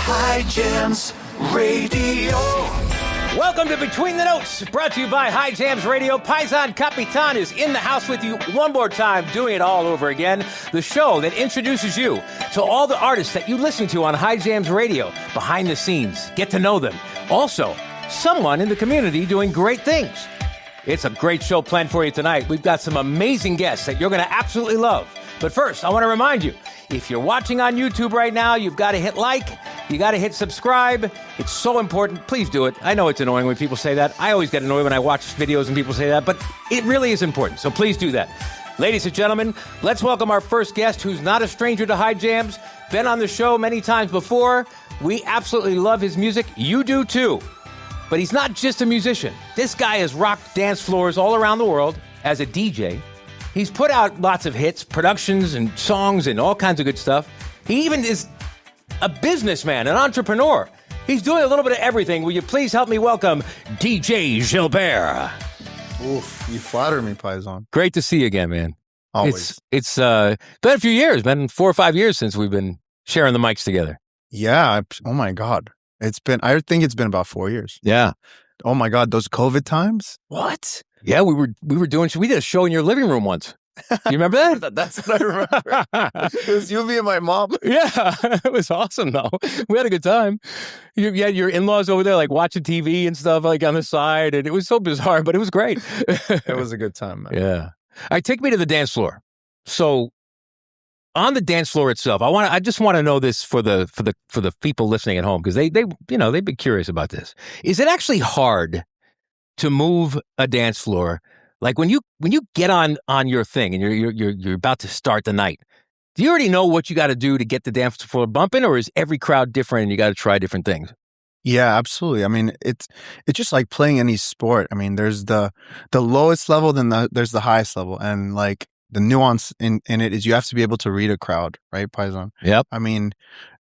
High Jams Radio. Welcome to Between the Notes, brought to you by High Jams Radio. Paisan Kapitan is in the house with you one more time, doing it all over again. The show that introduces you to all the artists that you listen to on High Jams Radio, behind the scenes, get to know them. Also, someone in the community doing great things. It's a great show planned for you tonight. We've got some amazing guests that you're going to absolutely love. But first, I want to remind you, if you're watching on YouTube right now, you've got to hit like, you got to hit subscribe. It's so important. Please do it. I know it's annoying when people say that. I always get annoyed when I watch videos and people say that, but it really is important. So please do that. Ladies and gentlemen, let's welcome our first guest, who's not a stranger to High Jams, been on the show many times before. We absolutely love his music. You do too. But he's not just a musician. This guy has rocked dance floors all around the world as a DJ. He's put out lots of hits, productions and songs and all kinds of good stuff. He even is a businessman, an entrepreneur. He's doing a little bit of everything. Will you please help me welcome DJ Jilber? Oof, you flatter me, Paisan. Great to see you again, man. Always. It's been a few years, been 4 or 5 years since we've been sharing the mics together. Yeah. Oh my God. I think it's been about 4 years. Yeah. Oh my God. Those COVID times? What? Yeah, we did a show in your living room once. Do you remember that? That's what I remember. It was you, me, and my mom. Yeah, it was awesome though. We had a good time. You had your in-laws over there like watching TV and stuff like on the side, and it was so bizarre, but it was great. It was a good time, man. Yeah. All right, take me to the dance floor. So on the dance floor itself, I just want to know this for the people listening at home, because they've been curious about this. Is it actually hard to move a dance floor? Like when you get on your thing and you're about to start the night, do you already know what you got to do to get the dance floor bumping, or is every crowd different and you got to try different things? Yeah, absolutely. I mean, it's just like playing any sport. I mean, there's the lowest level, then there's the highest level, and like the nuance in it is you have to be able to read a crowd, right, Paisan? Yep. I mean,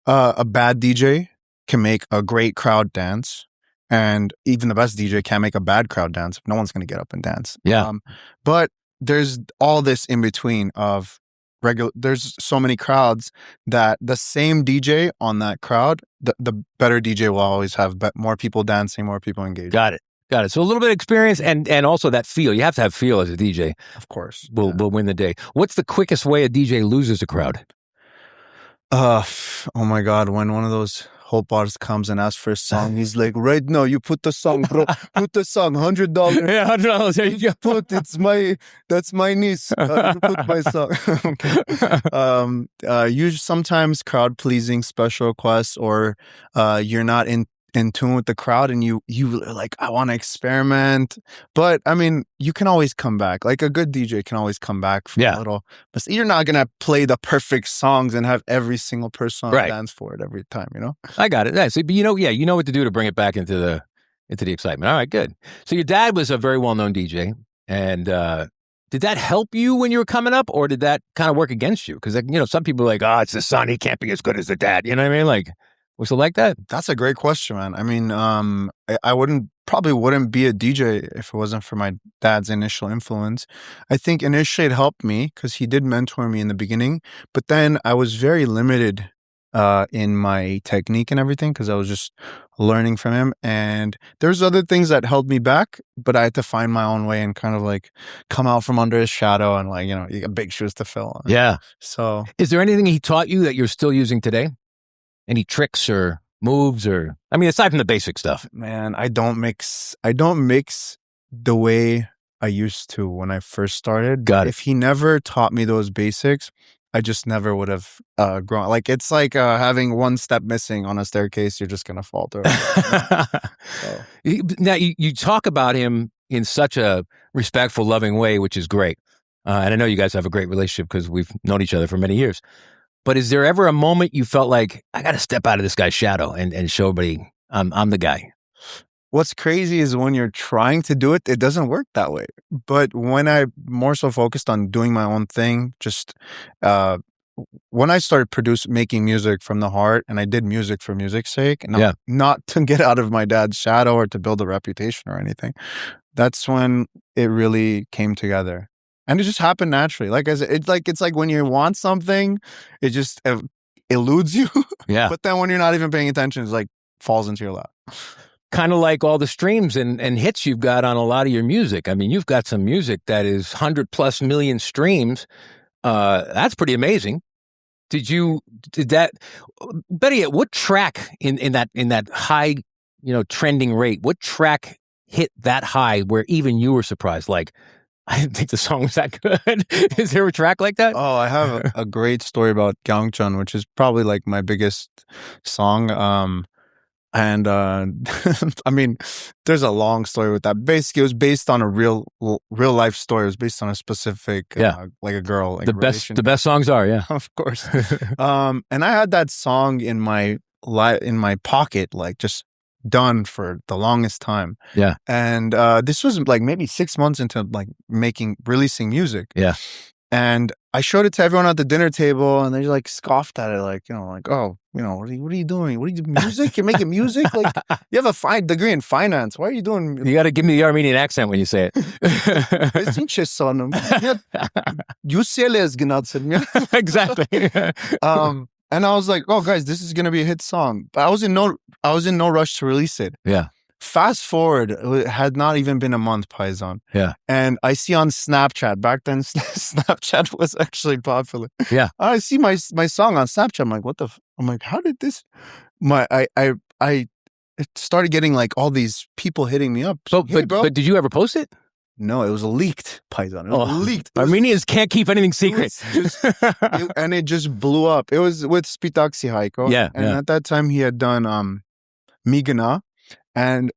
a bad DJ can make a great crowd dance. And even the best DJ can't make a bad crowd dance if no one's going to get up and dance. Yeah. But there's all this in between of there's so many crowds that the same DJ on that crowd, the better DJ will always have more people dancing, more people engaged. Got it. So a little bit of experience and also that feel. You have to have feel as a DJ. Of course. Will win the day. What's the quickest way a DJ loses a crowd? Oh my God. When one of those Hope Bars comes and asks for a song, he's like, right now, you put the song, bro. Put the song, $100. Yeah, $100. There you go. That's my niece. Put my song. Okay. Sometimes crowd pleasing special requests, or you're not in tune with the crowd and you are like, I want to experiment. But I mean, you can always come back. Like a good DJ can always come back for a little. But you're not going to play the perfect songs and have every single person dance for it every time, you know? I got it. Yeah, so, you know what to do to bring it back into the excitement. All right, good. So your dad was a very well-known DJ, and did that help you when you were coming up, or did that kind of work against you? Because some people are like, it's the son, he can't be as good as the dad. You know what I mean? Like, was it like that? That's a great question, man. I mean, I probably wouldn't be a DJ if it wasn't for my dad's initial influence. I think initially it helped me because he did mentor me in the beginning, but then I was very limited in my technique and everything because I was just learning from him. And there's other things that held me back, but I had to find my own way and kind of like come out from under his shadow and like, you got big shoes to fill. Yeah. So is there anything he taught you that you're still using today? Any tricks or moves aside from the basic stuff? Man, I don't mix the way I used to when I first started. Got it. If he never taught me those basics, I just never would have grown. Like it's like having one step missing on a staircase, you're just going to falter. So. Now, you talk about him in such a respectful, loving way, which is great. And I know you guys have a great relationship because we've known each other for many years. But is there ever a moment you felt like, I got to step out of this guy's shadow and show everybody I'm the guy? What's crazy is when you're trying to do it, it doesn't work that way. But when I more so focused on doing my own thing, just when I started making music from the heart, and I did music for music's sake, and not to get out of my dad's shadow or to build a reputation or anything, that's when it really came together. And it just happened naturally. Like I said, it's like when you want something, it just eludes you. Yeah. But then when you're not even paying attention, it's like falls into your lap. Kind of like all the streams and hits you've got on a lot of your music. I mean, you've got some music that is 100+ million streams. That's pretty amazing. Better yet, what track in that high, trending rate, what track hit that high where even you were surprised? Like, I didn't think the song was that good. Is there a track like that? Oh, I have a great story about Gyeongchun, which is probably like my biggest song. And I mean, there's a long story with that. Basically, it was based on a real life story. It was based on a specific, like a girl. Like the best songs are, yeah, of course. And I had that song in my pocket, like just done for the longest time. Yeah. And this was like maybe 6 months into like releasing music. Yeah. And I showed it to everyone at the dinner table, and they like scoffed at it, like, oh, what are you doing? What are you doing? Music? You're making music? Like, you have a fine degree in finance. Why are you doing? You got to give me the Armenian accent when you say it. Exactly. And I was like, oh, guys, this is gonna be a hit song. But I was in no rush to release it. Yeah. Fast forward, it had not even been a month, Paisan. Yeah. And I see on Snapchat, back then Snapchat was actually popular. Yeah. I see my song on Snapchat. I'm like, what the I'm like, how did this I started getting like all these people hitting me up. But did you ever post it? No, it was leaked, Paisan. It was leaked. Armenians can't keep anything secret. And it just blew up. It was with Spitaksi Haiko. Yeah. And at that time he had done Migana. And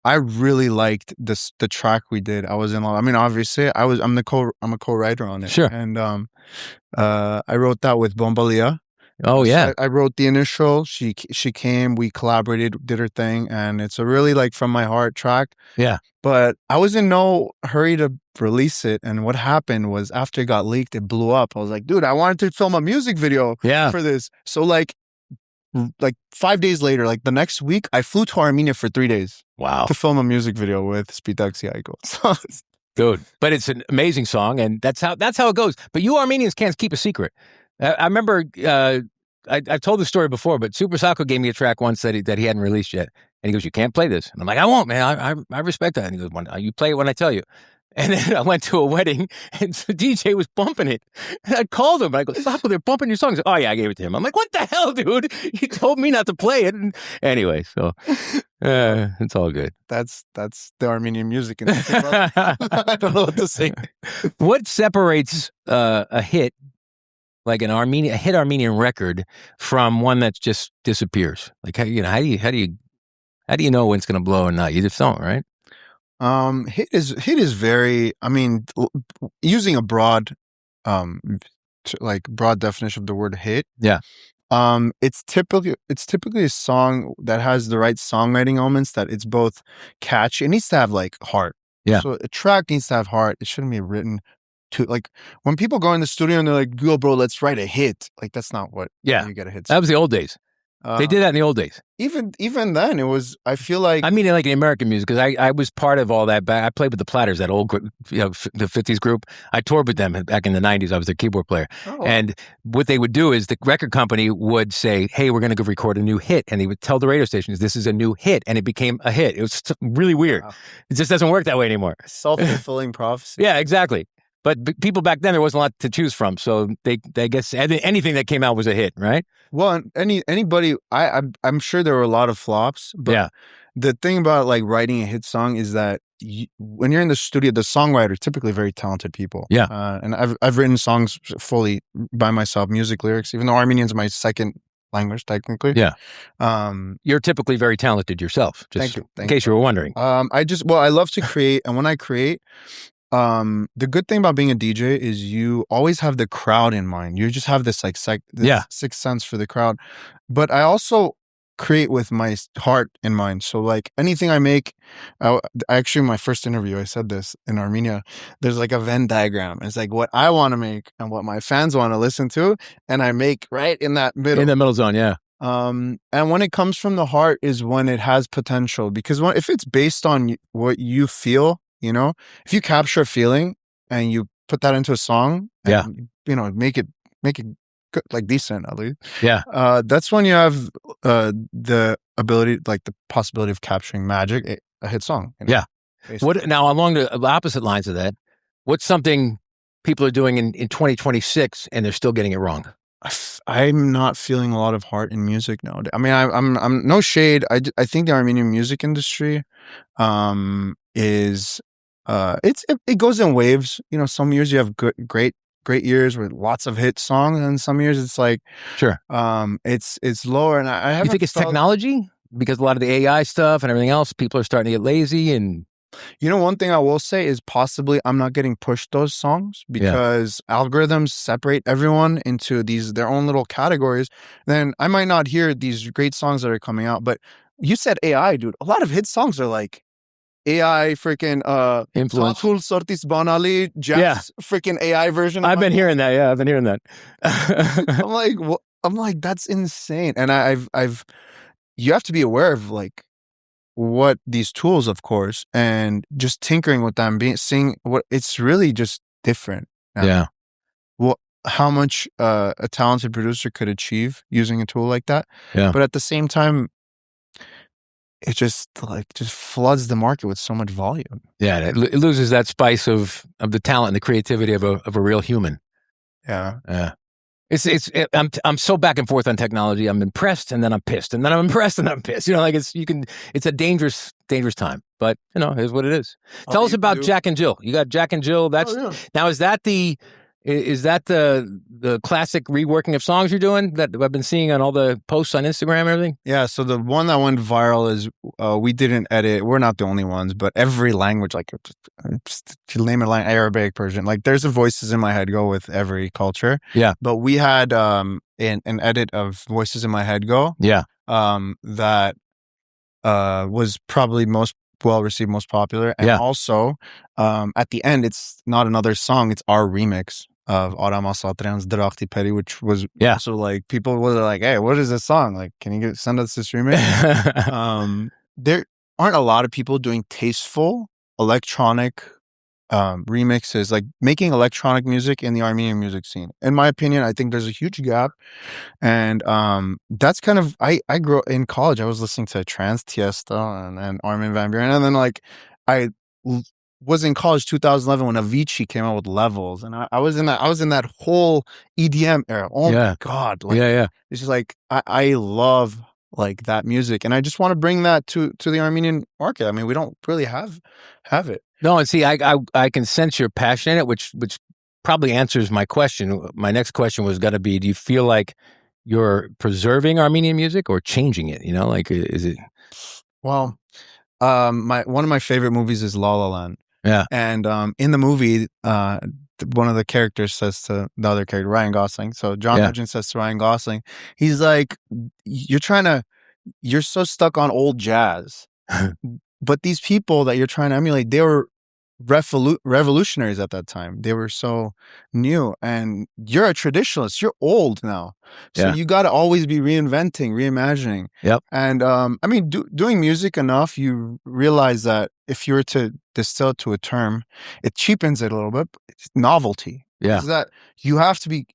I really liked the track we did. I was in love. I mean, obviously, I'm a co-writer on it. Sure. And I wrote that with Bombalia. Oh yeah. I wrote the initial. She came. We collaborated, did her thing, and it's a really like from my heart track. Yeah. But I was in no hurry to release it. And what happened was after it got leaked, it blew up. I was like, dude, I wanted to film a music video for this. So like 5 days later, like the next week, I flew to Armenia for 3 days. Wow. To film a music video with Spitaksi Haiko. Dude, but it's an amazing song, and that's how it goes. But you Armenians can't keep a secret. I remember I've told the story before, but Super Sako gave me a track once that he hadn't released yet, and he goes, "You can't play this." And I'm like, "I won't, man. I respect that." And he goes, "You play it when I tell you." And then I went to a wedding, and the DJ was bumping it. And I called him. I go, "Sako, they're bumping your songs." Oh yeah, I gave it to him. I'm like, "What the hell, dude? You told me not to play it." And anyway, so it's all good. That's the Armenian music. I don't know what to say. What separates a hit, like a hit Armenian record, from one that just disappears? Like how do you know when it's going to blow or not? You just don't, right? Hit is very, I mean, using a broad definition of the word hit. Yeah. It's typically a song that has the right songwriting elements, that it's both catchy. It needs to have like heart. Yeah. So a track needs to have heart. It shouldn't be written to, like, when people go in the studio and they're like, "Yo, bro, let's write a hit." Like, that's not what you get a hit. That was the old days. They did that in the old days. Even then, it was, I feel like... I mean, like in American music, because I was part of all that. I played with the Platters, that old group, the 50s group. I toured with them back in the 90s. I was their keyboard player. Oh. And what they would do is the record company would say, "Hey, we're going to go record a new hit." And they would tell the radio stations, "This is a new hit." And it became a hit. It was really weird. Wow. It just doesn't work that way anymore. Self-fulfilling prophecy. Yeah, exactly. But people back then, there wasn't a lot to choose from, so they guess anything that came out was a hit, right? Well, anybody, I'm sure there were a lot of flops, but the thing about like writing a hit song is that when you're in the studio, the songwriter, typically very talented people. Yeah, and I've written songs fully by myself, music, lyrics, even though Armenian's my second language technically. Yeah, you're typically very talented yourself. Just in case you were wondering. I love to create, and when I create. The good thing about being a DJ is you always have the crowd in mind. You just have this like sixth sense for the crowd. But I also create with my heart in mind. So like anything I make, actually my first interview, I said this in Armenia, there's like a Venn diagram. It's like what I want to make and what my fans want to listen to. And I make right in that middle. In the middle zone, yeah. And when it comes from the heart is when it has potential. Because if it's based on what you feel, if you capture a feeling and you put that into a song, and, make it good, like decent at least. Yeah. That's when you have the ability, like the possibility of capturing magic, a hit song. Yeah. Basically. What now, along the opposite lines of that, what's something people are doing in 2026 and they're still getting it wrong? I'm not feeling a lot of heart in music nowadays. I mean, I'm no shade. I think the Armenian music industry is it goes in waves. You know, some years you have great years with lots of hit songs, and some years it's like Sure. It's lower. And I haven't. You think it's technology? Because a lot of the AI stuff and everything else, people are starting to get lazy. And you know, one thing I will say is possibly I'm not getting pushed those songs because algorithms separate everyone into their own little categories. Then I might not hear these great songs that are coming out. But you said AI, dude. A lot of hit songs are like AI freaking influence. Tatul Sortis Banali jazz freaking AI version. I've been hearing that. Yeah, I've been hearing that. I'm like, that's insane. And I've you have to be aware of like what these tools, of course, and just tinkering with them, seeing what it's really just different now. Yeah. Well, how much a talented producer could achieve using a tool like that. Yeah. But at the same time, it just floods the market with so much volume. Yeah, it loses that spice of the talent and the creativity of a real human. Yeah. Yeah. I'm so back and forth on technology. I'm impressed and then I'm pissed and then I'm impressed and I'm pissed. You know, like it's a dangerous time, but you know, here's what it is. Tell us about Jack and Jill. You got Jack and Jill. Now, is that the classic reworking of songs you're doing that I've been seeing on all the posts on Instagram and everything? Yeah. So the one that went viral is we didn't edit. We're not the only ones, but every language, like if you name it, like Arabic, Persian, like there's the voices in my head go with every culture. Yeah. But we had an edit of Voices in My Head Go. Yeah. That was probably most well received, most popular. And also at the end, it's not another song, it's our remix of Aram Asatrian's Drakti Peri, which was also like people were like, hey, what is this song? Like, can you send us this remix? There aren't a lot of people doing tasteful electronic remixes, like making electronic music in the Armenian music scene. In my opinion, I think there's a huge gap. And that's kind of, I grew up in college, I was listening to Trans Tiesto and Armin van Buuren. And then like I was in college 2011 when Avicii came out with Levels, and I was in that whole EDM era. Oh my god! Like, it's just like I love like that music, and I just want to bring that to the Armenian market. I mean, we don't really have it. No, and see, I can sense your passion in it, which probably answers my question. My next question was going to be: do you feel like you're preserving Armenian music or changing it? You know, like is it? Well, one of my favorite movies is La La Land. Yeah. And in the movie, one of the characters says to the other character, Ryan Gosling. So John Legend says to Ryan Gosling, he's like, you're so stuck on old jazz. But these people that you're trying to emulate, they were revolutionaries at that time. They were so new, and you're a traditionalist. You're old now, so you got to always be reinventing, reimagining. Yep. And I mean, doing music enough, you realize that if you were to distill it to a term, it cheapens it a little bit. It's novelty. Yeah. Is that you have to be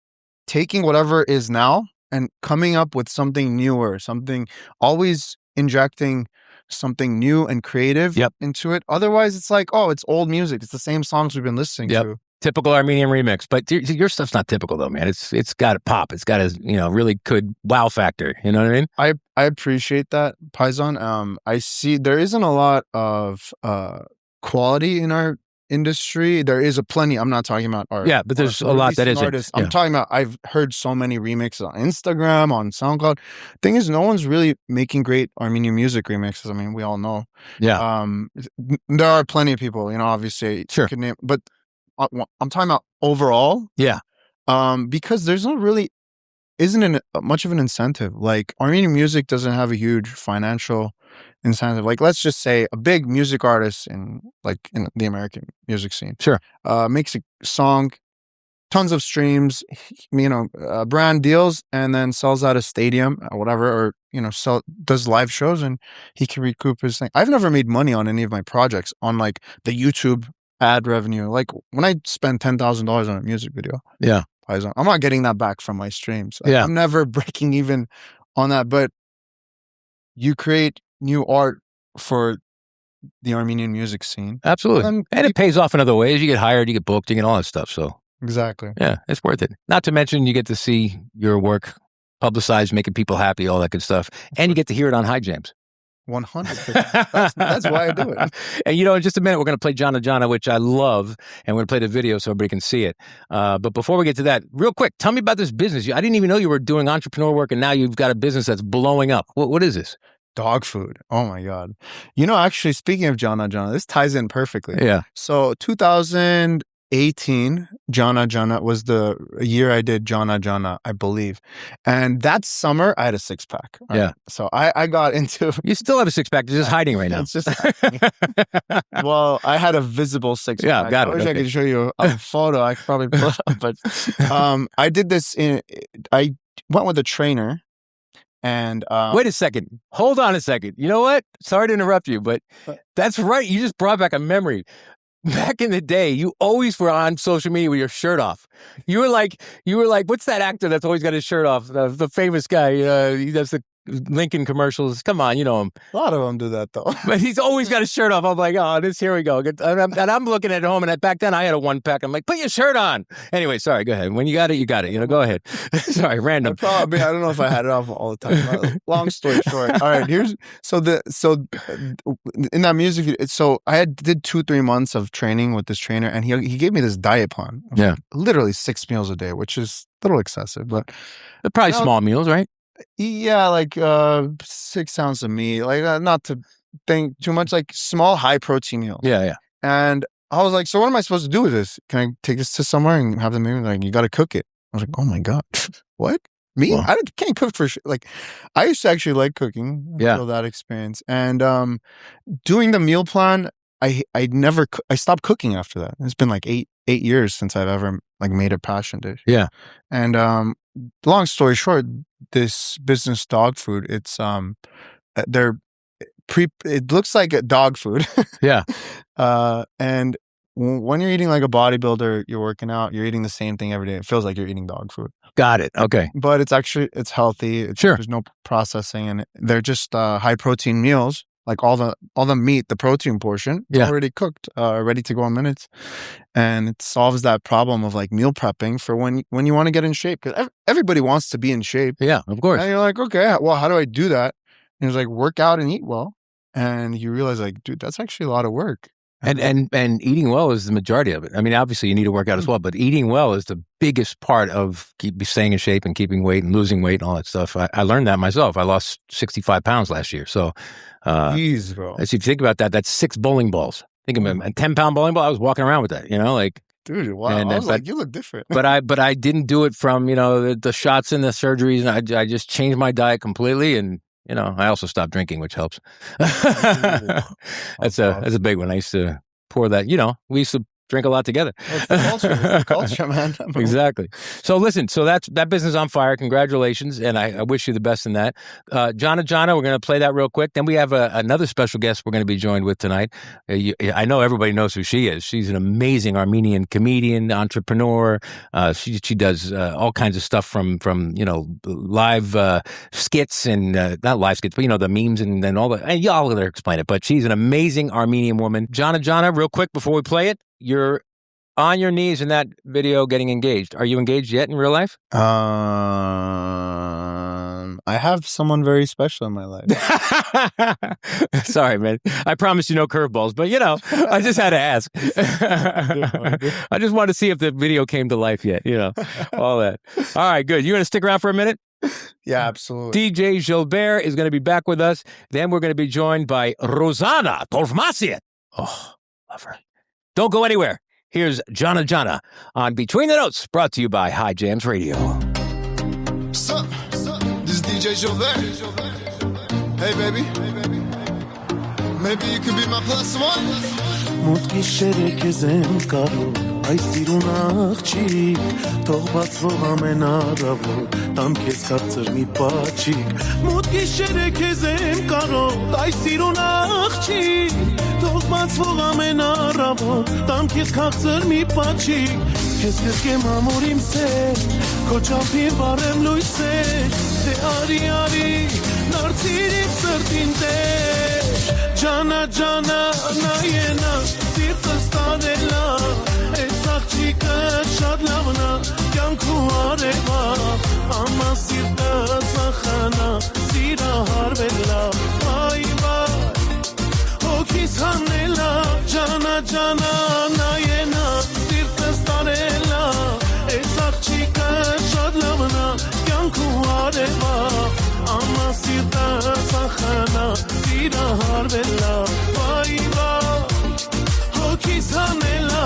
taking whatever is now and coming up with something newer, something, always injecting something new and creative into it. Otherwise, it's like, oh, it's old music. It's the same songs we've been listening to. Typical Armenian remix. But your stuff's not typical though, man. It's got a pop. It's got a really good wow factor. You know what I mean? I appreciate that, Paisan. I see there isn't a lot of quality in our industry. There is a plenty. I'm not talking about art. Yeah, but there's a lot that isn't. I'm talking about, I've heard so many remixes on Instagram, on SoundCloud. Thing is, no one's really making great Armenian music remixes. I mean, we all know. Yeah. There are plenty of people, obviously. Sure. Could name, but I'm talking about overall. Yeah. Because there's isn't much of an incentive. Like, Armenian music doesn't have a huge financial incentive. Like, let's just say a big music artist in the American music scene, makes a song, tons of streams, brand deals, and then sells out a stadium or whatever, or does live shows, and he can recoup his thing. I've never made money on any of my projects on like the YouTube ad revenue. Like when I spend $10,000 on a music video, Yeah. Paisan, I'm not getting that back from my streams. Yeah. I'm never breaking even on that. But you create new art for the Armenian music scene. Absolutely. And it pays off in other ways. You get hired, you get booked, you get all that stuff. So exactly. Yeah, it's worth it. Not to mention you get to see your work publicized, making people happy, all that good stuff. And you get to hear it on High Jams. 100%. That's why I do it. And in just a minute, we're going to play Janna Janna, which I love. And we're going to play the video so everybody can see it. But before we get to that, real quick, tell me about this business. I didn't even know you were doing entrepreneur work, and now you've got a business that's blowing up. What is this? Dog food. Oh my God. Actually, speaking of Janna Janna, this ties in perfectly. Yeah. So 2018, Janna Janna was the year I did Janna Janna, I believe. And that summer, I had a 6-pack. Right? Yeah. So I got into... You still have a 6-pack. It's just hiding right now. It's just... Well, I had a visible 6-pack. Yeah, got it. I wish I could show you a photo. I could probably pull it up. But I did this I went with a trainer. And wait a second. Hold on a second. You know what? Sorry to interrupt you, but that's right. You just brought back a memory. Back in the day, you always were on social media with your shirt off. You were like, what's that actor that's always got his shirt off? The famous guy. He does the Lincoln commercials. Come on, you know him. A lot of them do that though. But he's always got his shirt off. I'm like, oh, here we go. And I'm looking at home, and back then I had a 1-pack. I'm like, put your shirt on. Anyway, sorry. Go ahead. When you got it, you got it. Go ahead. Sorry, random. I don't know if I had it off all the time. Long story short. All right, so in that music video. So I did 2-3 months of training with this trainer, and he gave me this diet plan. Yeah, literally 6 meals a day, which is a little excessive, but they're probably small meals, right? Yeah, like 6 ounces of meat, like not to think too much, like small, high protein meals. Yeah. And I was like, so what am I supposed to do with this? Can I take this to somewhere and have them maybe like, you got to cook it? I was like, oh my God, what? Me? Well, I can't cook for shit. Like, I used to actually like cooking. Feel that experience. And doing the meal plan, I stopped cooking after that. It's been like eight years since I've ever like made a passion dish. Yeah. And long story short, this business dog food, it looks like a dog food. Yeah. And when you're eating like a bodybuilder, you're working out, you're eating the same thing every day. It feels like you're eating dog food. Got it. Okay. But it's healthy. Sure. There's no processing, and they're just high protein meals. Like all the meat, the protein portion, already cooked, ready to go in minutes, and it solves that problem of like meal prepping for when you want to get in shape, because everybody wants to be in shape. Yeah, of course. And you're like, okay, well, how do I do that? And it's like work out and eat well, and you realize like, dude, that's actually a lot of work. And eating well is the majority of it. I mean, obviously you need to work out as well, but eating well is the biggest part of staying in shape and keeping weight and losing weight and all that stuff. I learned that myself. I lost 65 pounds last year. So, jeez, bro. As you think about that, that's 6 bowling balls. Think of a 10-pound bowling ball. I was walking around with that, like. Dude, wow. I was like, you look different. but I didn't do it from, the shots and the surgeries. And I just changed my diet completely. And, I also stopped drinking, which helps. That's a big one. I used to pour that, we used to drink a lot together. It's the culture. It's the culture, man. Exactly. So listen, that business on fire. Congratulations. And I wish you the best in that. Janna Janna, we're going to play that real quick. Then we have another special guest we're going to be joined with tonight. I know everybody knows who she is. She's an amazing Armenian comedian, entrepreneur. She does all kinds of stuff from live skits and not live skits, but the memes and all that. And y'all will explain it, but she's an amazing Armenian woman. Janna Janna, real quick before we play it, you're on your knees in that video getting engaged. Are you engaged yet in real life? I have someone very special in my life. Sorry, man. I promise you no curveballs, but I just had to ask. I just wanted to see if the video came to life yet, all that. All right, good. You going to stick around for a minute? Yeah, absolutely. DJ Jilber is going to be back with us. Then we're going to be joined by Ruzanna Tovmasyan. Oh, love her. Don't go anywhere. Here's Janna Janna on Between the Notes, brought to you by High Jams Radio. Sup? This is DJ Jilber. Hey, baby. Maybe you could be my plus one. Մոտքի շերեքեզեմ կարո Այ սիրուն աղջիկ Թող բացվող ամեն առավոտ Տամ քեզ կարծր մի պաչիկ Մոտքի շերեքեզեմ կարո Այ սիրուն աղջիկ Թող բացվող ամեն առավոտ տամքից քաղցր մի պաչիկ Քեզ կրկեմ ամուր իմ սեր Քո չափին վարեմ լույսեր Դե արի նարդիր իմ սրտին տեր Janna Janna նայենա սիրտս տարելա Այս աղջիկը շատ լավն է կյանքու արևա Ամա սիրտս ախանա սիրահարվելա Այ հոգիս հանելա Janna Janna նայենա սիրտս տարելա Այս աղջիկը շատ լավն է կյանքու արևա Ամա սիրտս ախանա սիրահարվելա Այ հոգիս հանելա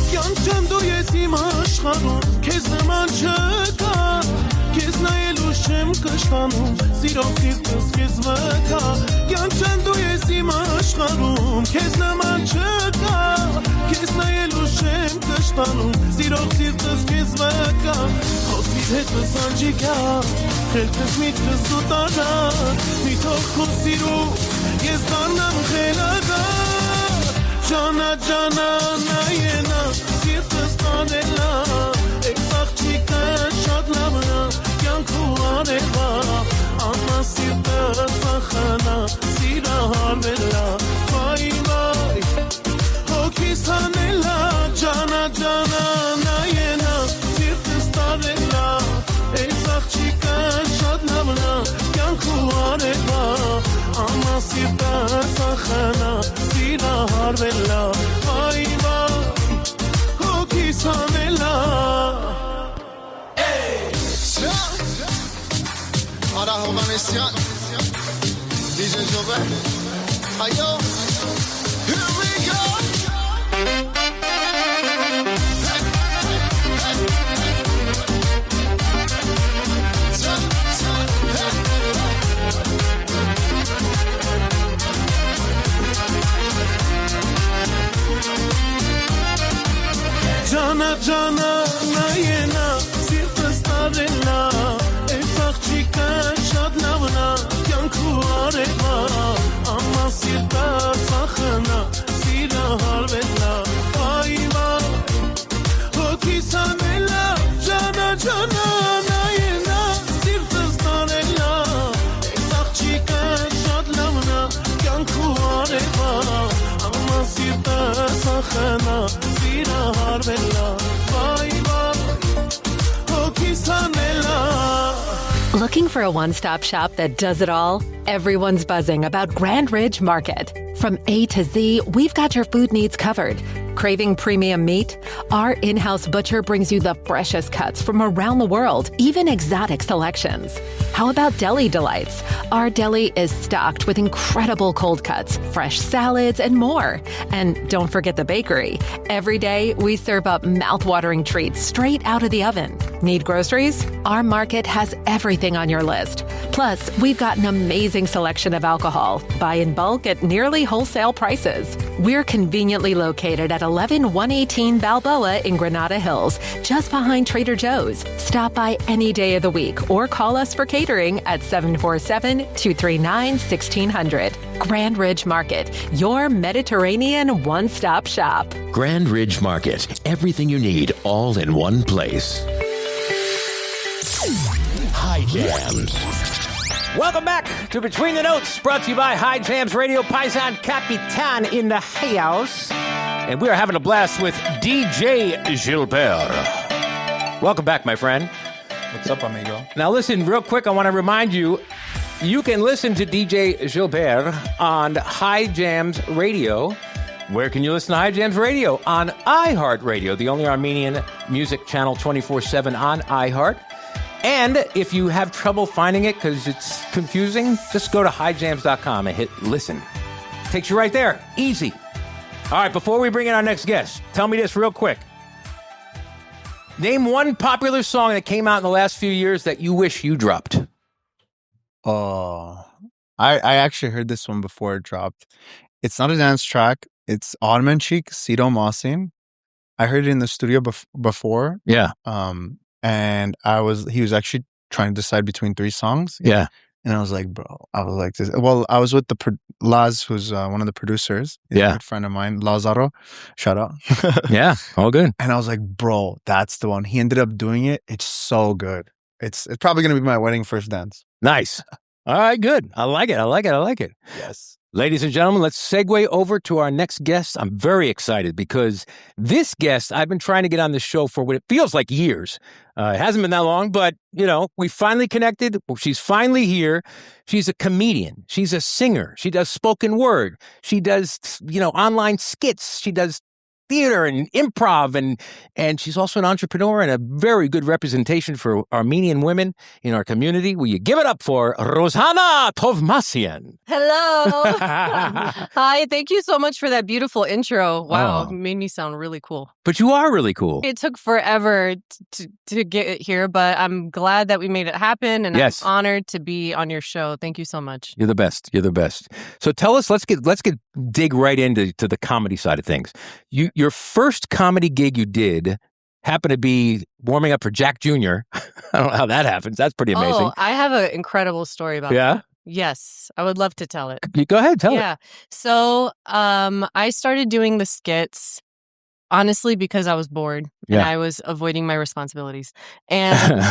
Յանչեմ դու ես իմ աշխարհում Քեզ նման չկա Քեզ նայելուց չեմ կշտանում Սիրով սիրտս քեզ վկա Յանչեմ դու ես իմ աշխարհում Քեզ նման չկա Քեզ նայելուց չեմ կշտանում Սիրով սիրտս քեզ վկա Խոսիր հետս անջիկա Խելքս միտքս դու տարա Մի թող քո սիրով Ես դառնամ խելագա Janna Janna նայենա սիրտս տանելա Այս աղջիկը շատ լավն է կյանքու արևա Ամա սիրտս ախանա սիրահարվելա Այ հոգիս հանելա Janna Janna նայենա սիրտս տանելա Այս աղջիկը շատ լավն է կյանքու արևա Ամա սիրտս ախանա սիրահարվելա Այ հոգիս հանելա Արա Հովանեսյան DJ Jilber Ayo Here we go Janna Janna նայենա սիրտս տարելա Այս աղջիկը շատ լավն է կյանքու արևա Ամա սիրտս ախանա սիրահարվելա Այ հոգիս հանելա Janna Janna նայենա սիրտս տարելա Այս աղջիկը շատ լավն է կյանքու արևա Ամա սիրտս ախանա Looking for a one-stop shop that does it all? Everyone's buzzing about Grand Ridge Market. From A to Z, we've got your food needs covered. Craving premium meat? Our in-house butcher brings you the freshest cuts from around the world, even exotic selections. How about deli delights? Our deli is stocked with incredible cold cuts, fresh salads, and more. And don't forget the bakery. Every day, we serve up mouth-watering treats straight out of the oven. Need groceries? Our market has everything on your list. Plus, we've got an amazing selection of alcohol. Buy in bulk at nearly wholesale prices. We're conveniently located at 11118 Balboa in Granada Hills, just behind Trader Joe's. Stop by any day of the week or call us for catering at 747-239-1600. Grand Ridge Market, your Mediterranean one-stop shop. Grand Ridge Market, everything you need all in one place. High Jams. Welcome back to Between the Notes, brought to you by High Jams Radio. Paisan Kapitan in the house. And we are having a blast with DJ Jilber. Welcome back, my friend. What's up, amigo? Now listen, real quick, I want to remind you, you can listen to DJ Jilber on High Jams Radio. Where can you listen to High Jams Radio? On iHeartRadio, the only Armenian music channel 24/7 on iHeart. And if you have trouble finding it because it's confusing, just go to highjams.com and hit listen. Takes you right there. Easy. All right, before we bring in our next guest, tell me this real quick. Name one popular song that came out in the last few years that you wish you dropped. I actually heard this one before it dropped. It's not a dance track. It's Ottoman Cheek, Tovmasyan. I heard it in the studio before. Yeah. And he was actually trying to decide between 3 songs. Yeah. And I was like, bro, I was like this. Well, I was with Laz, who's one of the producers. He's a good friend of mine, Lazaro. Shout out. Yeah, all good. And I was like, bro, that's the one. He ended up doing it. It's so good. It's probably going to be my wedding first dance. Nice. All right, good. I like it. Yes. Ladies and gentlemen, let's segue over to our next guest. I'm very excited because this guest, I've been trying to get on this show for what it feels like years. It hasn't been that long, but, we finally connected. She's finally here. She's a comedian. She's a singer. She does spoken word. She does, online skits. She does theater and improv, and she's also an entrepreneur and a very good representation for Armenian women in our community. Will you give it up for Ruzanna Tovmasyan? Hello. Hi, thank you so much for that beautiful intro. Wow, It made me sound really cool. But you are really cool. It took forever to get it here, but I'm glad that we made it happen, and I'm honored to be on your show. Thank you so much. You're the best. So tell us, let's dig right into the comedy side of things. Your first comedy gig you did happened to be warming up for Jack Jr. I don't know how that happens. That's pretty amazing. Oh, I have an incredible story about that. Yes, I would love to tell it. You go ahead, tell it. Yeah. So I started doing the skits, honestly, because I was bored and I was avoiding my responsibilities. And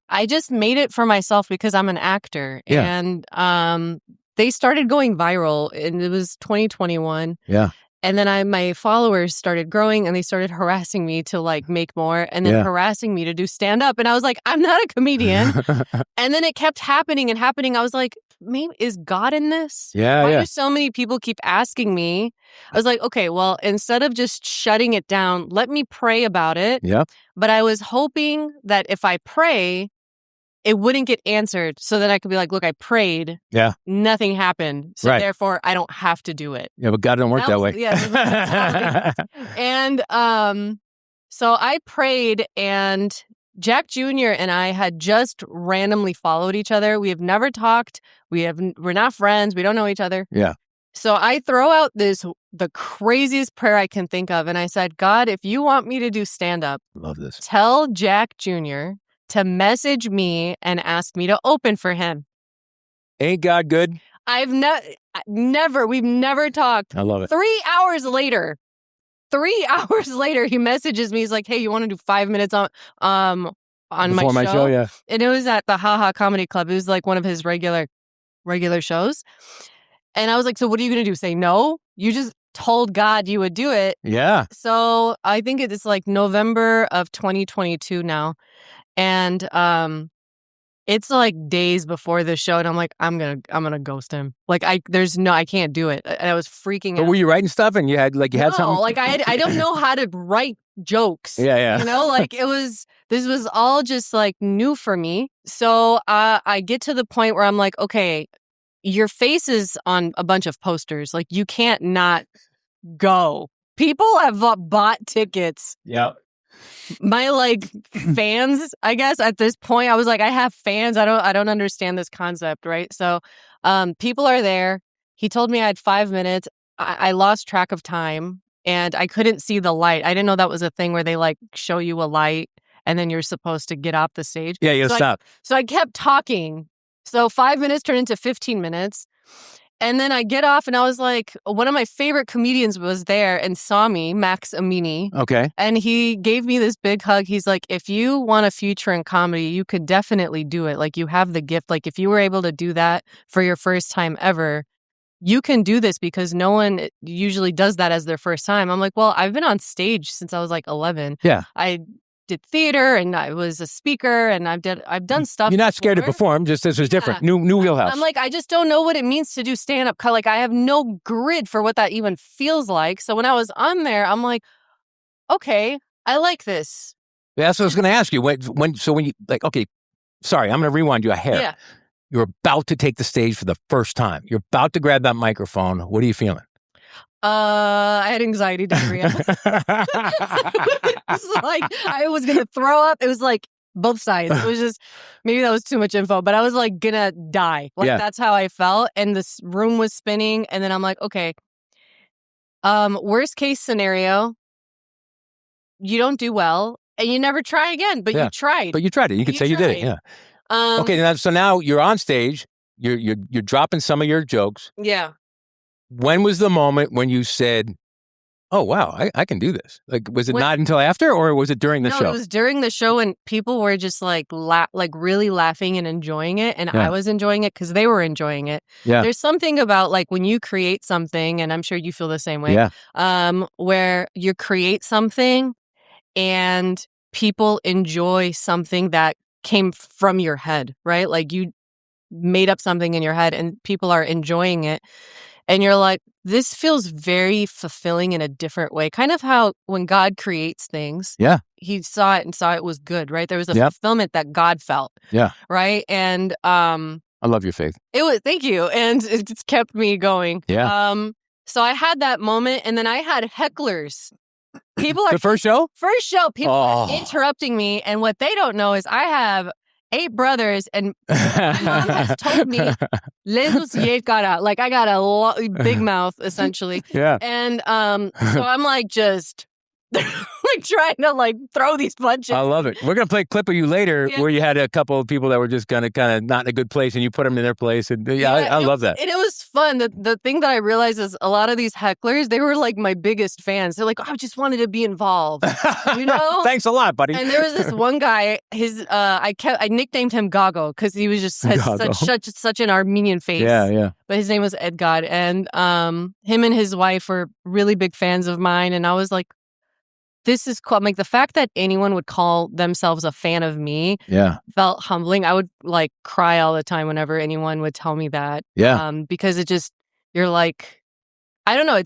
I just made it for myself because I'm an actor. Yeah. And they started going viral, and it was 2021. Yeah. And then my followers started growing, and they started harassing me to make more, and then harassing me to do stand up. And I was like, I'm not a comedian. And then it kept happening and happening. I was like, maybe is God in this? Why do so many people keep asking me? I was like, okay, well, instead of just shutting it down, let me pray about it. Yeah. But I was hoping that if I pray, it wouldn't get answered, so that I could be like, look, I prayed. Yeah. Nothing happened. So therefore, I don't have to do it. Yeah, but God don't work that way. Yeah. And so I prayed, and Jack Jr. and I had just randomly followed each other. We have never talked. We're not friends. We don't know each other. Yeah. So I throw out the craziest prayer I can think of. And I said, God, if you want me to do stand-up, love this. Tell Jack Jr. to message me and ask me to open for him. Ain't God good? We've never talked. I love it. 3 hours later, he messages me. He's like, hey, you want to do 5 minutes on Before my show? Yeah. And it was at the Haha Comedy Club. It was like one of his regular shows. And I was like, so what are you going to do? Say no? You just told God you would do it. Yeah. So I think it's like November of 2022 now. And it's like days before the show, and I'm like, I'm gonna ghost him. Like I can't do it. And I was freaking out. But were you writing stuff and you had something? Like I don't know how to write jokes. Yeah. Like this was all just like new for me. So I get to the point where I'm like, okay, your face is on a bunch of posters. Like you can't not go. People have bought tickets. Yeah. My fans, I guess at this point, I was like, I have fans. I don't understand this concept, right? So, people are there. He told me I had 5 minutes. I lost track of time, and I couldn't see the light. I didn't know that was a thing where they show you a light, and then you're supposed to get off the stage. Yeah, you stop. So I kept talking. So 5 minutes turned into 15 minutes. And then I get off, and I was like, one of my favorite comedians was there and saw me, Max Amini. Okay. And he gave me this big hug. He's like, if you want a future in comedy, you could definitely do it. Like, you have the gift. Like, if you were able to do that for your first time ever, you can do this, because no one usually does that as their first time. I'm like, well, I've been on stage since I was 11. Yeah. I did theater, and I was a speaker, and I've done stuff. You're not scared to perform, just this was different. New wheelhouse. I'm like, I just don't know what it means to do stand-up. I have no grid for what that even feels like. So when I was on there, I'm like, okay, I like this. Yeah, that's what I was going to ask you. When you okay, sorry, I'm going to rewind you a hair. Yeah. You're about to take the stage for the first time. You're about to grab that microphone. What are you feeling? I had anxiety diarrhea. It's I was going to throw up. It was both sides. It was just, maybe that was too much info, but I was like gonna die. Like that's how I felt. And this room was spinning. And then I'm like, okay, worst case scenario, you don't do well and you never try again, but you tried. But you tried it. You could say you did it. Yeah. Okay. So now you're on stage. You're dropping some of your jokes. Yeah. When was the moment when you said, "Oh wow, I can do this"? Like, was it not until after, or was it during the show? No, it was during the show, and people were just like really laughing and enjoying it, and I was enjoying it because they were enjoying it. Yeah. There's something about like when you create something, and I'm sure you feel the same way. Yeah. Where you create something, and people enjoy something that came from your head, right? Like you made up something in your head, and people are enjoying it. And you're like, this feels very fulfilling in a different way. Kind of how when God creates things, he saw it and saw it was good, right? There was a fulfillment that God felt. Yeah. Right. And I love your faith. It was, thank you. And it's kept me going. Yeah. So I had that moment, and then I had hecklers. People are the first show? First show. People are interrupting me. And what they don't know is I have 8 brothers, and my mom has told me, like I got a big mouth, essentially. Yeah. And so I'm like just like trying to like throw these punches. I love it. We're going to play a clip of you later where you had a couple of people that were just kind of not in a good place, and you put them in their place. And I love that. And it was fun. The thing that I realized is a lot of these hecklers, they were like my biggest fans. They're like, I just wanted to be involved. You know? Thanks a lot, buddy. And there was this one guy, I nicknamed him Gago because he was just such an Armenian face. Yeah. But his name was Edgod. And him and his wife were really big fans of mine. And I was like, this is cool. Like the fact that anyone would call themselves a fan of me felt humbling. I would like cry all the time whenever anyone would tell me that. Yeah. Because it just, you're like, I don't know.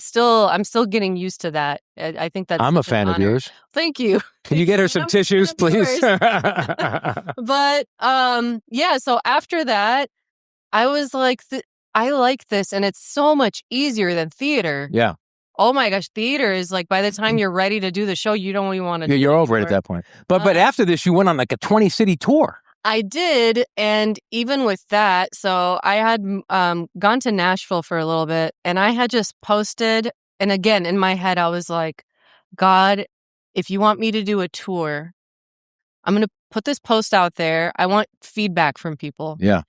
I'm still getting used to that. I think that's I'm a fan of yours. Thank you. Can you get her some tissues, please? But so after that, I was like, I like this, and it's so much easier than theater. Yeah. Oh my gosh, theater is like by the time you're ready to do the show, you don't even want to do it. You're over it at that point. But after this, you went on like a 20-city tour. I did. And even with that, so I had gone to Nashville for a little bit, and I had just posted. And again, in my head, I was like, God, if you want me to do a tour, I'm going to put this post out there. I want feedback from people. Yeah.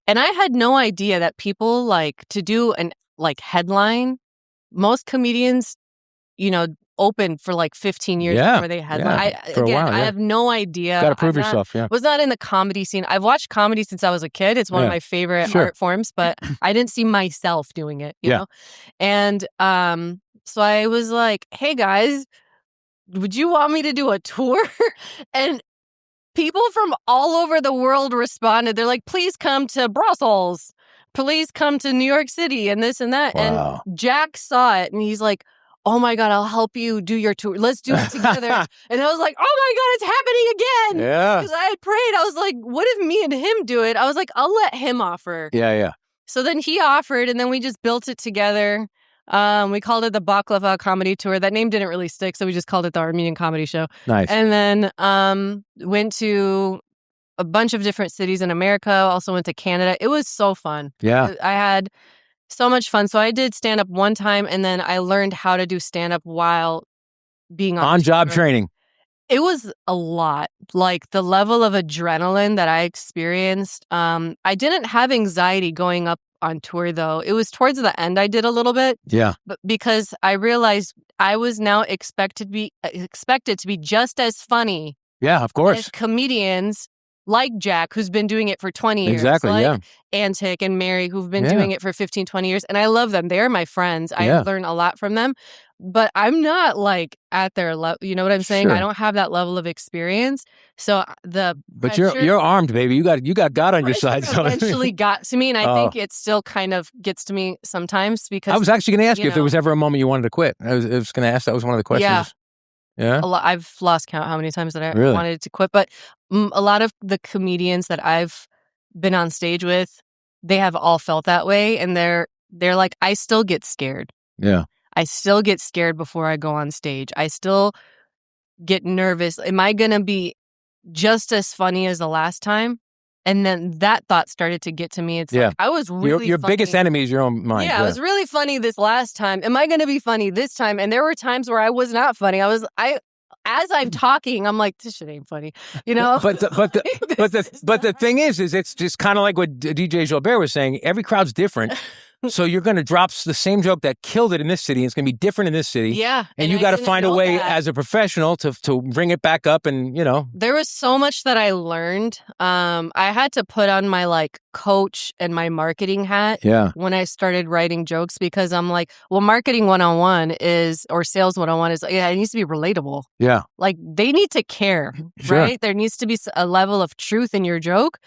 And I had no idea that people like to do an like headline. Most comedians, open for like 15 years before they headline. I have no idea. Got to prove yourself, was not in the comedy scene. I've watched comedy since I was a kid. It's one of my favorite art forms, but I didn't see myself doing it, you know? And so I was like, hey guys, would you want me to do a tour? And people from all over the world responded. They're like, please come to Brussels. Please come to New York City and this and that. Wow. And Jack saw it and he's like, oh my God, I'll help you do your tour. Let's do it together. And I was like, oh my God, it's happening again. Yeah. Because I had prayed. I was like, what if me and him do it? I was like, I'll let him offer. Yeah. So then he offered, and then we just built it together. We called it the Baklava Comedy Tour. That name didn't really stick, so we just called it the Armenian Comedy Show. Nice. And then went to a bunch of different cities in America. Also went to Canada. It was so fun. Yeah. I had so much fun. So I did stand-up one time, and then I learned how to do stand-up while being on-job training. It was a lot. Like the level of adrenaline that I experienced. I didn't have anxiety going up on tour, though. It was towards the end I did a little bit. Yeah. But because I realized I was now expected to be just as funny. Yeah, of course. As comedians like Jack, who's been doing it for 20 years. Exactly, like Antic and Mary, who've been doing it for 15, 20 years. And I love them. They're my friends. I learn a lot from them. But I'm not like at their level. You know what I'm saying? Sure. I don't have that level of experience. So But you're armed, baby. You got God on your side. So eventually got to me, and I think it still kind of gets to me sometimes because I was actually going to ask you if there was ever a moment you wanted to quit. I was going to ask. That was one of the questions. Yeah. I've lost count how many times that I really wanted to quit, but a lot of the comedians that I've been on stage with, they have all felt that way, and they're like, I still get scared. Yeah. I still get scared before I go on stage. I still get nervous. Am I going to be just as funny as the last time. And then that thought started to get to me. It's like, I was really Your funny. biggest enemy is your own mind. Yeah, I was really funny this last time. Am I going to be funny this time? And there were times where I was not funny. As I'm talking, I'm like, this shit ain't funny, you know? But the thing is it's just kind of like what DJ Gilbert was saying. Every crowd's different. So you're going to drop the same joke that killed it in this city. And it's going to be different in this city. Yeah. And you got to find a way as a professional to bring it back up and, you know. There was so much that I learned. I had to put on my like coach and my marketing hat when I started writing jokes because I'm like, well, marketing 101 or sales 101 is, it needs to be relatable. Yeah. Like they need to care, right? There needs to be a level of truth in your joke.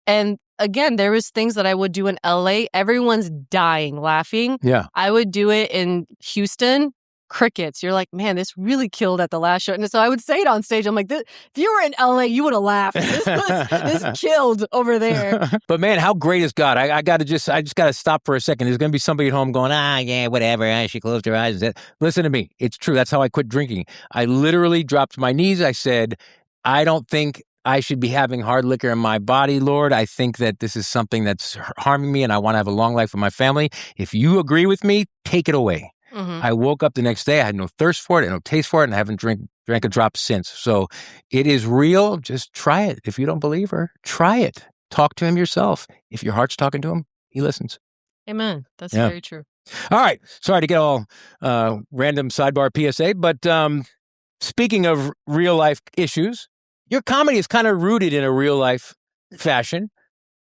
And again, there was things that I would do in LA. Everyone's dying, laughing. Yeah. I would do it in Houston. Crickets. You're like, man, this really killed at the last show. And so I would say it on stage. I'm like, if you were in LA, you would have laughed. This killed over there. But man, how great is God? I just got to stop for a second. There's going to be somebody at home going, yeah, whatever. She closed her eyes and said, listen to me. It's true. That's how I quit drinking. I literally dropped my knees. I said, I don't think I should be having hard liquor in my body, Lord. I think that this is something that's harming me and I want to have a long life with my family. If you agree with me, take it away. Mm-hmm. I woke up the next day. I had no thirst for it and no taste for it, and I haven't drank a drop since. So it is real. Just try it. If you don't believe her, try it. Talk to him yourself. If your heart's talking to him, he listens. Amen. That's very true. All right. Sorry to get all random sidebar PSA, but speaking of real life issues, your comedy is kind of rooted in a real life fashion.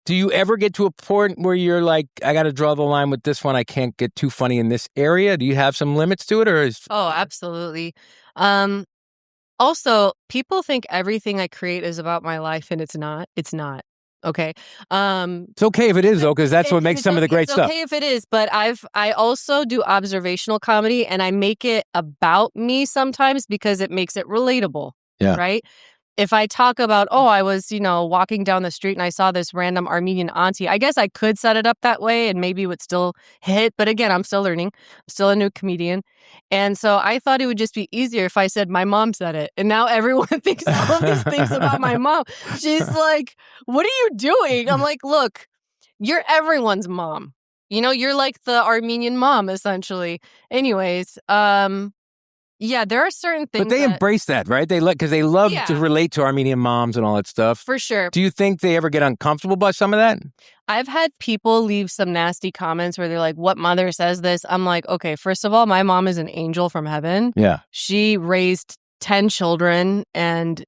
Do you ever get to a point where you're like, I got to draw the line with this one. I can't get too funny in this area. Do you have some limits to it, or is? Oh, absolutely. Also, people think everything I create is about my life, and it's not. It's not. Okay. It's okay if it is, though, because that's what makes some of the great stuff. It's okay if it is, but I also do observational comedy, and I make it about me sometimes because it makes it relatable. Yeah. Right. If I talk about, I was, walking down the street and I saw this random Armenian auntie, I guess I could set it up that way and maybe it would still hit. But again, I'm still learning. I'm still a new comedian. And so I thought it would just be easier if I said my mom said it. And now everyone thinks all of these things about my mom. She's like, what are you doing? I'm like, look, you're everyone's mom. You're like the Armenian mom, essentially. Anyways, yeah, there are certain things. But they embrace that, right? Because they love to relate to Armenian moms and all that stuff. For sure. Do you think they ever get uncomfortable by some of that? I've had people leave some nasty comments where they're like, what mother says this? I'm like, okay, first of all, my mom is an angel from heaven. Yeah. She raised 10 children and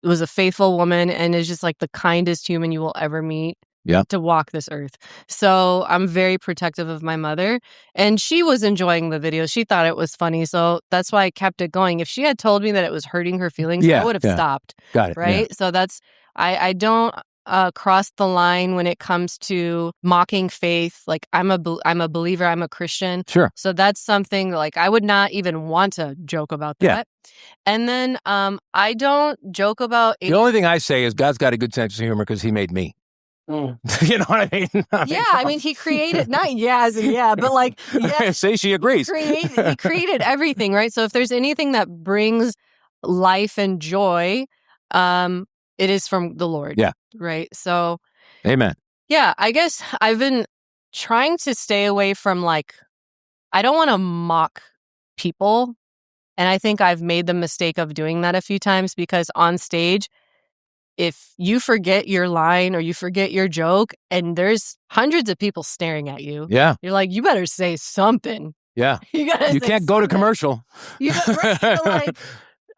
was a faithful woman and is just like the kindest human you will ever meet. Yeah. To walk this earth. So I'm very protective of my mother. And she was enjoying the video. She thought it was funny. So that's why I kept it going. If she had told me that it was hurting her feelings, I would have stopped. Got it. Right? Yeah. So that's, I don't cross the line when it comes to mocking faith. Like I'm a believer. I'm a Christian. Sure. So that's something like I would not even want to joke about that. Yeah. And then I don't joke about. The only thing I say is God's got a good sense of humor because he made me. You know what I mean? Yeah, I mean, he created, not but like, say she agrees. He created everything, right? So if there's anything that brings life and joy, it is from the Lord. Yeah. Right? So. Amen. Yeah, I guess I've been trying to stay away from I don't want to mock people. And I think I've made the mistake of doing that a few times because on stage, if you forget your line or you forget your joke and there's hundreds of people staring at you, you're like, you better say something. Yeah. You can't go to commercial. You're like,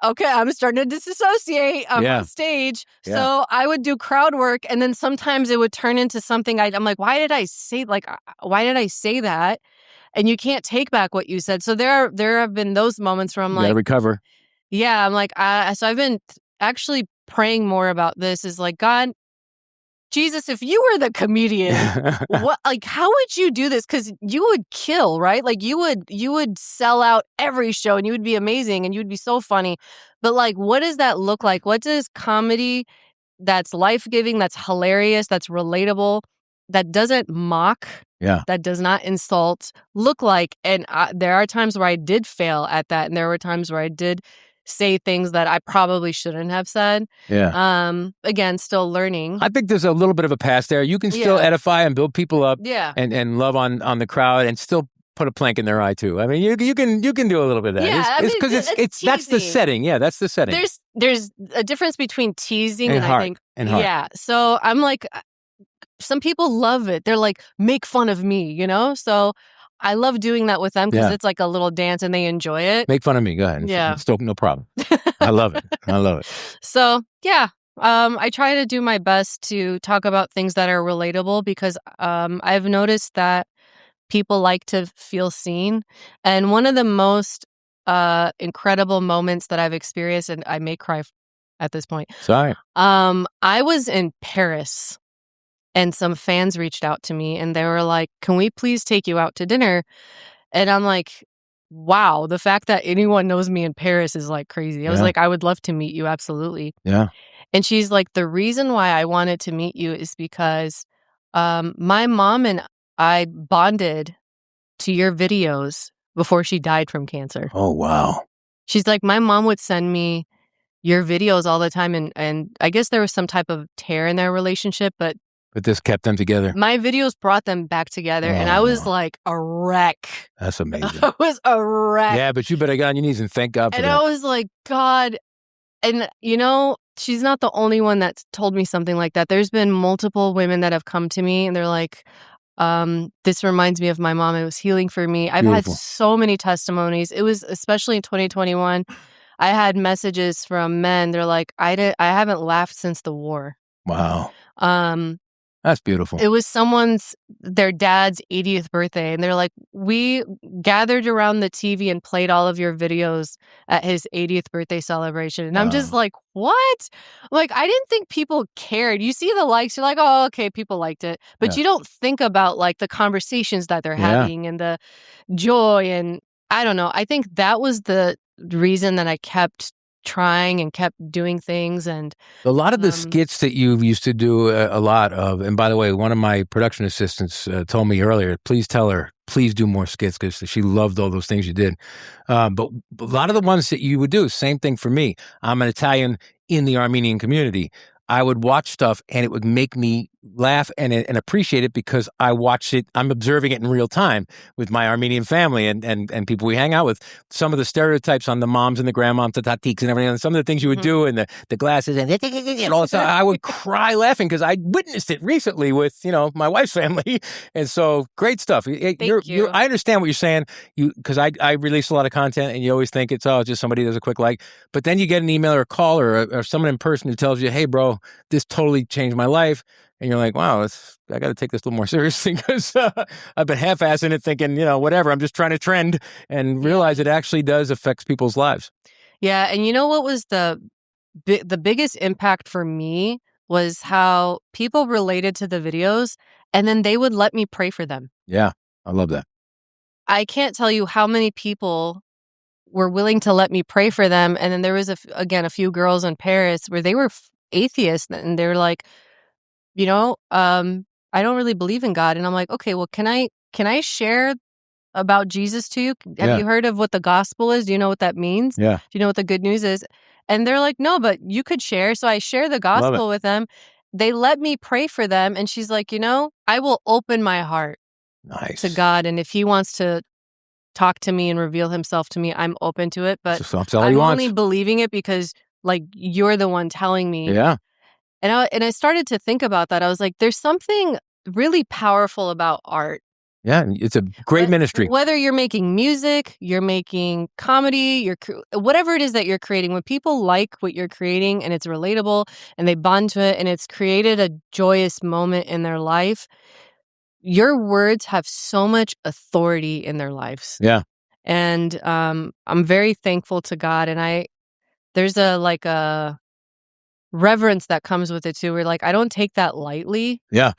okay, I'm starting to disassociate. I'm on stage. Yeah. So I would do crowd work and then sometimes it would turn into something I'm like, why did I say that? And you can't take back what you said. So there have been those moments where I'm like, recover. Yeah, I'm like, so I've been actually praying more about this is like, God, Jesus, if you were the comedian, how would you do this? Because you would kill, right? Like you would sell out every show and you would be amazing and you would be so funny. But what does that look like? What does comedy that's life-giving, that's hilarious, that's relatable, that doesn't mock, that does not insult look like? And there are times where I did fail at that. And there were times where I did say things that I probably shouldn't have said. Yeah. Again, still learning. I think there's a little bit of a pass there. You can still edify and build people up. Yeah. And love on the crowd and still put a plank in their eye too. I mean, you can do a little bit of that. Yeah, because it's that's the setting. Yeah, that's the setting. There's a difference between teasing and heart, I think heart. Yeah. So I'm like, some people love it. They're like, make fun of me, you know? So I love doing that with them because it's like a little dance and they enjoy it. Make fun of me. Go ahead. Yeah. Still no problem. I love it. I love it. So yeah. I try to do my best to talk about things that are relatable because I've noticed that people like to feel seen. And one of the most incredible moments that I've experienced, and I may cry at this point. Sorry. I was in Paris and some fans reached out to me and they were like, can we please take you out to dinner? And I'm like, wow, the fact that anyone knows me in Paris is like crazy. I was like, I would love to meet you. Absolutely. Yeah. And she's like, the reason why I wanted to meet you is because my mom and I bonded to your videos before she died from cancer. Oh, wow. She's like, my mom would send me your videos all the time. And I guess there was some type of tear in their relationship, but this kept them together. My videos brought them back together. And I was like a wreck. That's amazing. I was a wreck. Yeah, but you better get on your knees and thank God for that. And I was like, God. And, you know, she's not the only one that's told me something like that. There's been multiple women that have come to me and they're like, this reminds me of my mom. It was healing for me. I've had so many testimonies. It was especially in 2021. I had messages from men. They're like, I haven't laughed since the war. Wow. That's beautiful. It was their dad's 80th birthday. And they're like, we gathered around the TV and played all of your videos at his 80th birthday celebration. And I'm just like, what? Like, I didn't think people cared. You see the likes, you're like, oh, okay, people liked it. But you don't think about like the conversations that they're having and the joy. And I don't know. I think that was the reason that I kept trying and kept doing things. And a lot of the skits that you used to do a lot of, and by the way, one of my production assistants told me earlier, please tell her, please do more skits because she loved all those things you did. But a lot of the ones that you would do, same thing for me. I'm an Italian in the Armenian community. I would watch stuff and it would make me laugh and appreciate it because I watched it. I'm observing it in real time with my Armenian family and people we hang out with. Some of the stereotypes on the moms and the grandmoms, the tatiks and everything, and some of the things you would do and the glasses and all that stuff. I would cry laughing because I witnessed it recently with, my wife's family. And so great stuff. Thank you. I understand what you're saying because I release a lot of content and you always think it's just somebody does a quick like. But then you get an email or a call or someone in person who tells you, hey, bro, this totally changed my life. And you're like, wow, I got to take this a little more seriously because I've been half-assing it thinking, whatever, I'm just trying to trend and realize it actually does affect people's lives. Yeah. And you know what was the biggest impact for me was how people related to the videos and then they would let me pray for them. Yeah, I love that. I can't tell you how many people were willing to let me pray for them. And then there was, a few girls in Paris where they were atheists and they were like, I don't really believe in God. And I'm like, okay, well, can I share about Jesus to you? Have you heard of what the gospel is? Do you know what that means? Yeah. Do you know what the good news is? And they're like, no, but you could share. So I share the gospel with them. They let me pray for them. And she's like, I will open my heart to God. And if he wants to talk to me and reveal himself to me, I'm open to it. But I'm only believing it because like you're the one telling me. Yeah. And I started to think about that. I was like, there's something really powerful about art. Yeah, it's a great ministry. Whether you're making music, you're making comedy, whatever it is that you're creating, when people like what you're creating and it's relatable and they bond to it and it's created a joyous moment in their life, your words have so much authority in their lives. Yeah. And I'm very thankful to God. And there's a reverence that comes with it too. We're like, I don't take that lightly. Yeah.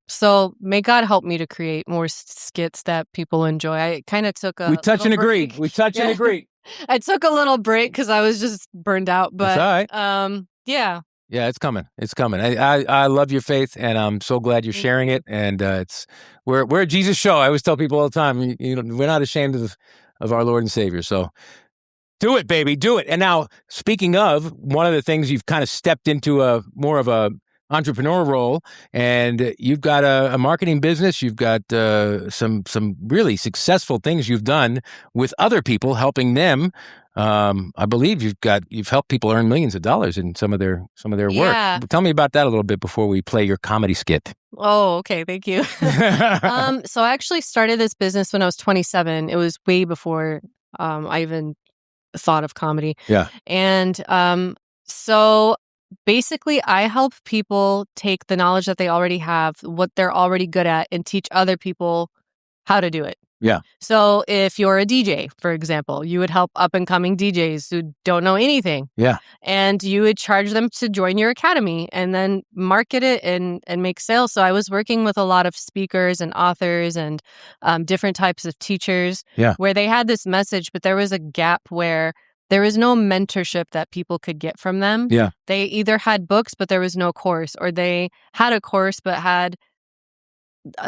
So may God help me to create more skits that people enjoy. I kind of took we touch and agree. We touch and agree. I took a little break because I was just burned out. But that's all right. Yeah. Yeah, it's coming. It's coming. I love your faith, and I'm so glad you're sharing it. And we're a Jesus show. I always tell people all the time, we're not ashamed of our Lord and Savior. So Do it, baby. Do it. And now, speaking of, one of the things you've kind of stepped into a more of a entrepreneur role, and you've got a marketing business. You've got some really successful things you've done with other people, helping them. I believe you've helped people earn millions of dollars in some of their work. Tell me about that a little bit before we play your comedy skit. Oh, okay. Thank you. So I actually started this business when I was 27. It was way before I even thought of comedy. Yeah. And so basically I help people take the knowledge that they already have, what they're already good at, and teach other people how to do it. Yeah. So if you're a DJ, for example, you would help up and coming DJs who don't know anything. Yeah. And you would charge them to join your academy and then market it and make sales. So I was working with a lot of speakers and authors and different types of teachers where they had this message, but there was a gap where there was no mentorship that people could get from them. Yeah. They either had books, but there was no course, or they had a course, but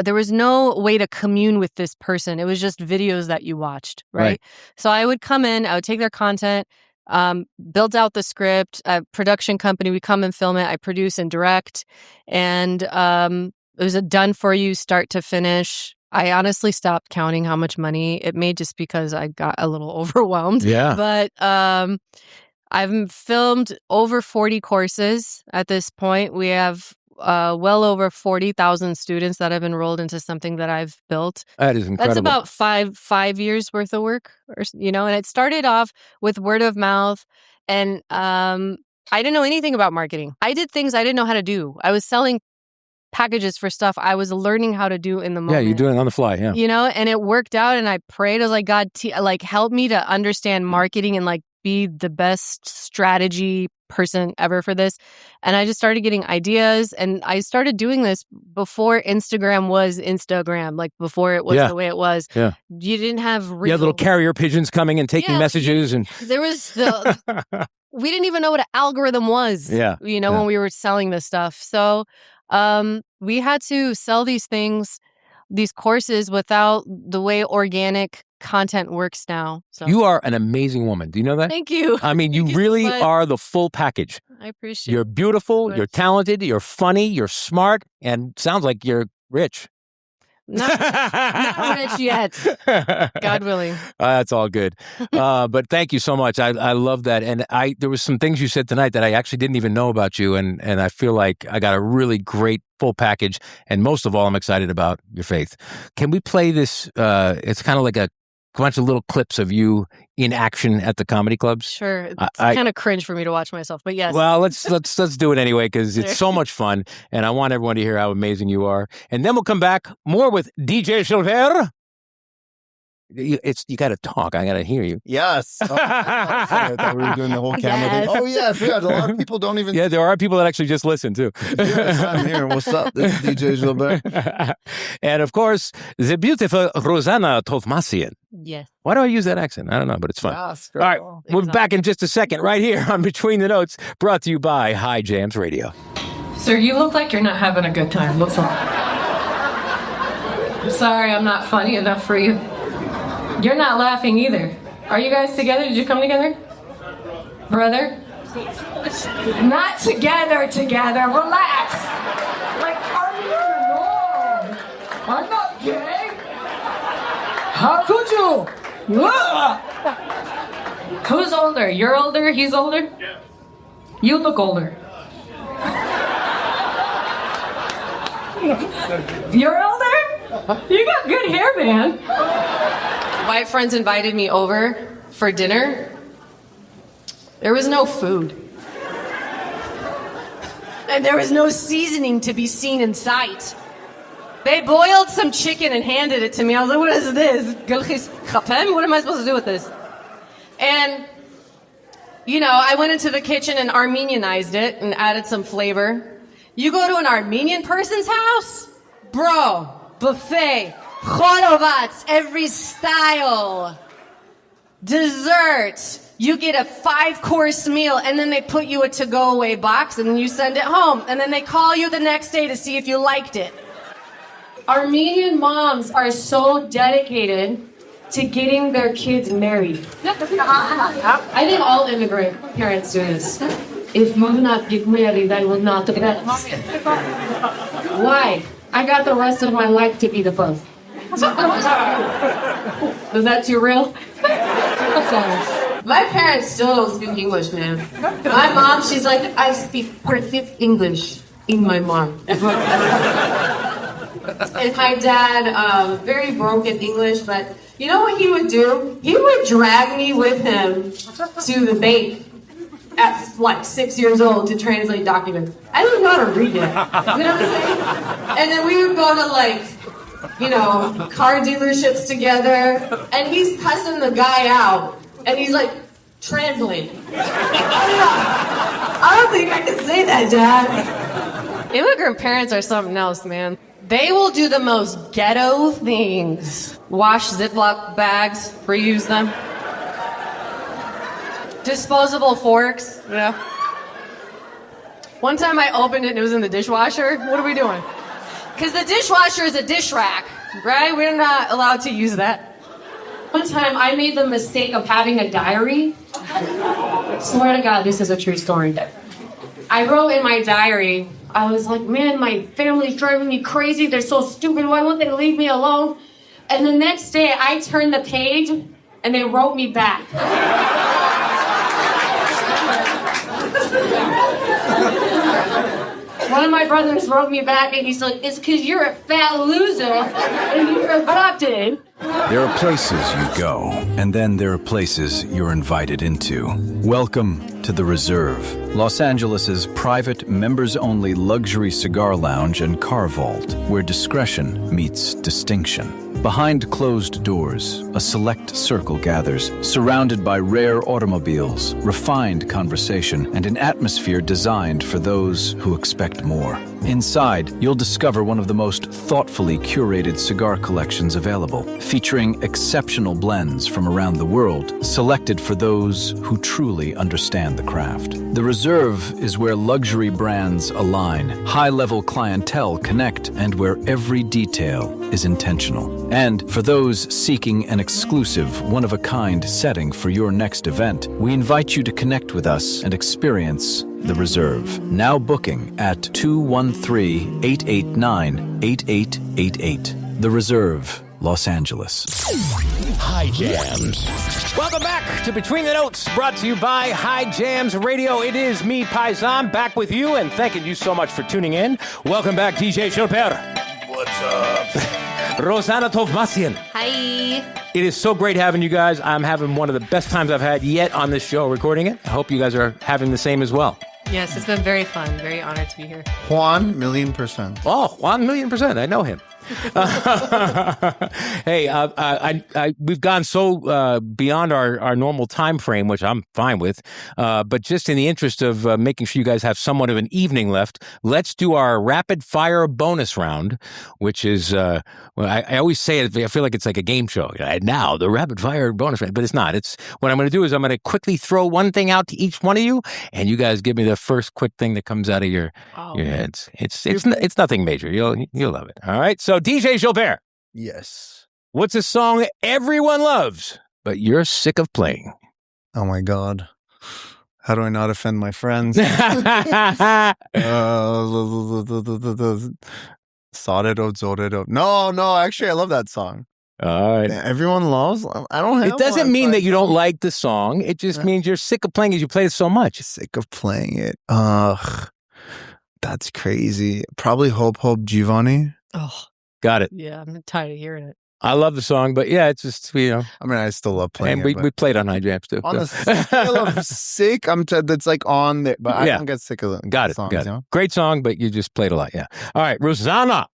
there was no way to commune with this person. It was just videos that you watched, right? So I would come in, I would take their content, build out the script, a production company, we come and film it, I produce and direct, and it was a done for you start to finish. I honestly stopped counting how much money it made just because I got a little overwhelmed. Yeah. But I've filmed over 40 courses at this point. We have well over 40,000 students that have enrolled into something that I've built. That is incredible. That's about five years worth of work, and it started off with word of mouth, and I didn't know anything about marketing. I did things I didn't know how to do. I was selling packages for stuff I was learning how to do in the moment. Yeah, you're doing it on the fly, yeah. And it worked out, and I prayed. I was like, God, help me to understand marketing and be the best strategy person ever for this. And I just started getting ideas, and I started doing this before Instagram was Instagram, before it was the way it was. Yeah. You didn't have You had little carrier pigeons coming and taking messages, and there was we didn't even know what an algorithm was. Yeah. When we were selling this stuff. So we had to sell these things, these courses, without the way organic content works now. So you are an amazing woman. Do you know that? Thank you. I mean, you really are the full package. I appreciate it. You're beautiful, you're talented, you're funny, you're smart, and sounds like you're rich. Not rich yet. God willing. That's all good. But thank you so much. I love that. And there was some things you said tonight that I actually didn't even know about you. And I feel like I got a really great full package. And most of all, I'm excited about your faith. Can we play this? It's kind of like a bunch of little clips of you in action at the comedy clubs. Sure. It's kind of cringe for me to watch myself, but yes. Well, let's do it anyway, because it's so much fun, and I want everyone to hear how amazing you are. And then we'll come back more with DJ Jilber. You got to talk. I got to hear you. Yes. Oh, I thought we were doing the whole camera thing. Oh, yes. Yeah, a lot of people don't even... Yeah, there are people that actually just listen, too. Yes, I'm here. What's up? This is DJ Jilber. And, of course, the beautiful Ruzanna Tovmasyan. Yes. Why do I use that accent? I don't know, but it's fun. Yes, all right, we'll be back in just a second, right here on Between the Notes, brought to you by High Jams Radio. Sir, you look like you're not having a good time. Looks like. I'm sorry, I'm not funny enough for you. You're not laughing either. Are you guys together? Did you come together? Brother? Not together. Relax. Are you normal? I'm not gay. How could you? Who's older? You're older? He's older? Yeah. You look older. You're older? You got good hair, man. My friends invited me over for dinner. There was no food. And there was no seasoning to be seen in sight. They boiled some chicken and handed it to me. I was like, what is this? What am I supposed to do with this? And, I went into the kitchen and Armenianized it and added some flavor. You go to an Armenian person's house? Bro, buffet. Khorovats, every style. Dessert. You get a 5-course meal, and then they put you a to-go-away box, and then you send it home. And then they call you the next day to see if you liked it. Armenian moms are so dedicated to getting their kids married. I think all immigrant parents do this. If you do not get married, I will not get married. Why? I got the rest of my life to be the first. Is that too real? My parents still don't speak English, man. My mom, she's like, I speak perfect English in my mom. And my dad, very broken English, but you know what he would do? He would drag me with him to the bank at like 6 years old to translate documents. I didn't know how to read yet. You know what I'm saying? And then we would go to like, you know, car dealerships together, and he's cussing the guy out, and he's like, translate. I don't think I can say that, Dad. Immigrant parents are something else, man. They will do the most ghetto things. Wash Ziploc bags, reuse them. Disposable forks, you know. One time I opened it and it was in the dishwasher. What are we doing? Because the dishwasher is a dish rack, right? We're not allowed to use that. One time I made the mistake of having a diary. Swear to God, this is a true story. I wrote in my diary, I was like, man, my family's driving me crazy. They're so stupid. Why won't they leave me alone? And the next day I turned the page and they wrote me back. One of my brothers wrote me back and he's like, it's because you're a fat loser and you're adopted. There are places you go, and then there are places you're invited into. Welcome to The Reserve, Los Angeles' private, members-only luxury cigar lounge and car vault, where discretion meets distinction. Behind closed doors, a select circle gathers, surrounded by rare automobiles, refined conversation, and an atmosphere designed for those who expect more. Inside, you'll discover one of the most thoughtfully curated cigar collections available, featuring exceptional blends from around the world, selected for those who truly understand the craft. The Reserve is where luxury brands align, high-level clientele connect, and where every detail is intentional. And for those seeking an exclusive, one-of-a-kind setting for your next event, we invite you to connect with us and experience The Reserve. Now booking at 213-889-8888. The Reserve, Los Angeles. High Jams. Welcome back to Between the Notes, brought to you by High Jams Radio. It is me, Paisan, back with you, and thanking you so much for tuning in. Welcome back, DJ Jilber. What's up? Rosanna Tovmasyan. Hi. It is so great having you guys. I'm having one of the best times I've had yet on this show recording it. I hope you guys are having the same as well. Yes, it's been very fun. Very honored to be here. Juan, 1,000,000%. Oh, 1,000,000%. I know him. Hey, we've gone so beyond our normal time frame, which I'm fine with. But just in the interest of making sure you guys have somewhat of an evening left, let's do our rapid fire bonus round, which is I always say it. I feel like it's like a game show. Now the rapid fire bonus round, but it's not. It's what I'm going to do is I'm going to quickly throw one thing out to each one of you, and you guys give me the first quick thing that comes out of your heads. It's nothing major. You'll love it. All right. So DJ Jilber. Yes. What's a song everyone loves, but you're sick of playing? Oh my God. How do I not offend my friends? Sorero. No, actually I love that song. All right. Everyone loves. I don't have It doesn't one, mean but- that you don't like the song. It just means you're sick of playing because you play it so much. Sick of playing it. Ugh. That's crazy. Probably Hope Giovanni. Oh, Got it. yeah. I'm tired of hearing it. I love the song, but yeah, it's just, I mean, I still love playing and it. we played on High Jams too. On so. the scale of sick, that's like on there, but I Yeah. don't get sick of the Got it. songs, Got it. you know? Great song, but you just played a lot. Yeah. All right, Rosanna.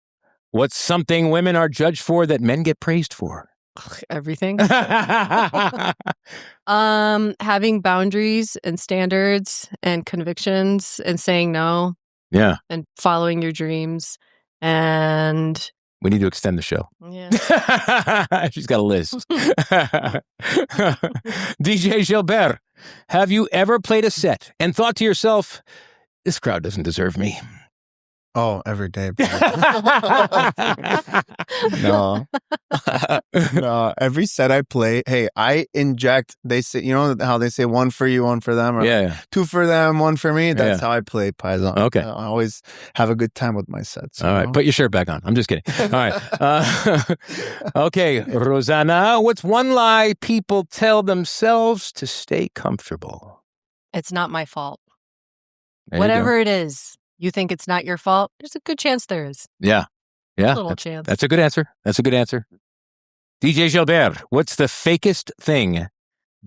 What's something women are judged for that men get praised for? Everything. Having boundaries and standards and convictions and saying no Yeah. and following your dreams and We need to extend the show. yeah. She's got a list. DJ Jilber, have you ever played a set and thought to yourself, this crowd doesn't deserve me? Oh, every day. No. No. Every set I play, hey, I inject, they say, you know how they say one for you, one for them, or two for them, one for me? That's how I play Paisan. Okay. I always have a good time with my sets. All right. Put your shirt back on. I'm just kidding. All right. Okay. Rosanna, what's one lie people tell themselves to stay comfortable? It's not my fault. There Whatever it is, you think it's not your fault, there's a good chance there is. Yeah. A little chance. That's a good answer. That's a good answer. DJ Jilber, what's the fakest thing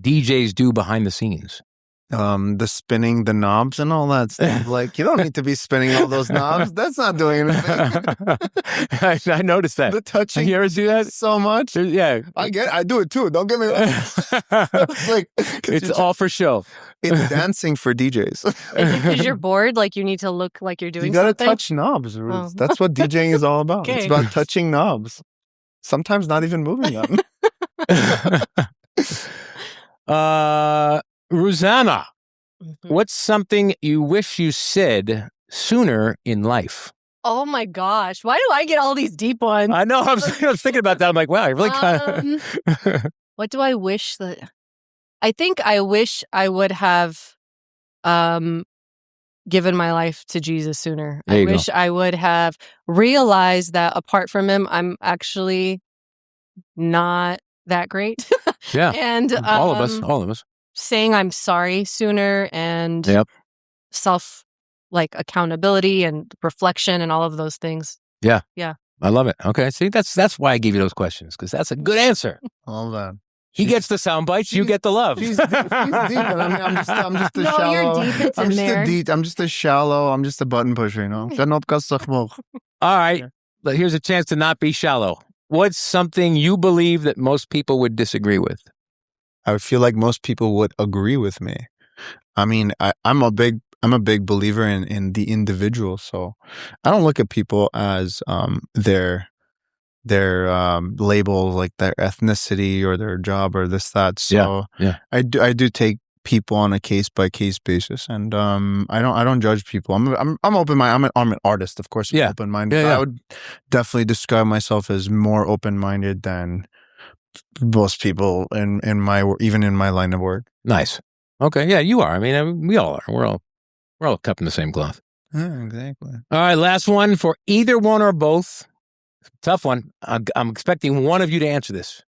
DJs do behind the scenes? The spinning the knobs and all that stuff. Like, you don't need to be spinning all those knobs. That's not doing anything. I noticed that. The touching. You ever see that? So much. Yeah. I do it too. Don't get me wrong. It's all for show. It's dancing for DJs. Because you're bored, like you need to look like you're doing You gotta something? touch knobs. Oh. That's what DJing is all about. Okay. It's about touching knobs. Sometimes not even moving them. Rosanna, what's something you wish you said sooner in life? Oh my gosh. Why do I get all these deep ones? I know. I was thinking about that. I'm like, wow, I really kind of... What do I wish that... I think I wish I would have given my life to Jesus sooner. I wish I would have realized that apart from him, I'm actually not that great. Yeah. And all of us. Saying I'm sorry sooner and self accountability and reflection and all of those things. Yeah. Yeah. I love it. Okay. See, that's why I gave you those questions, because that's a good answer. All that. He gets the sound bites, you get the love. She's deep. And I'm just a no, shallow. You're deep. It's I'm in just there. a deep. I'm just a shallow. I'm just a button pusher, you know. All right. But here's a chance to not be shallow. What's something you believe that most people would disagree with? I would feel like most people would agree with me. I mean, I'm a big believer in the individual. So I don't look at people as their labels, like their ethnicity or their job or this, that. So I do take people on a case by case basis, and I don't judge people. I'm open minded. I'm an artist, of course. I'm open minded. I would definitely describe myself as more open minded than most people in my line of work. Nice. Okay. Yeah, you are. I mean, we all are. We're all cut in the same cloth. Yeah, exactly. All right. Last one for either one or both. Tough one. I'm expecting one of you to answer this.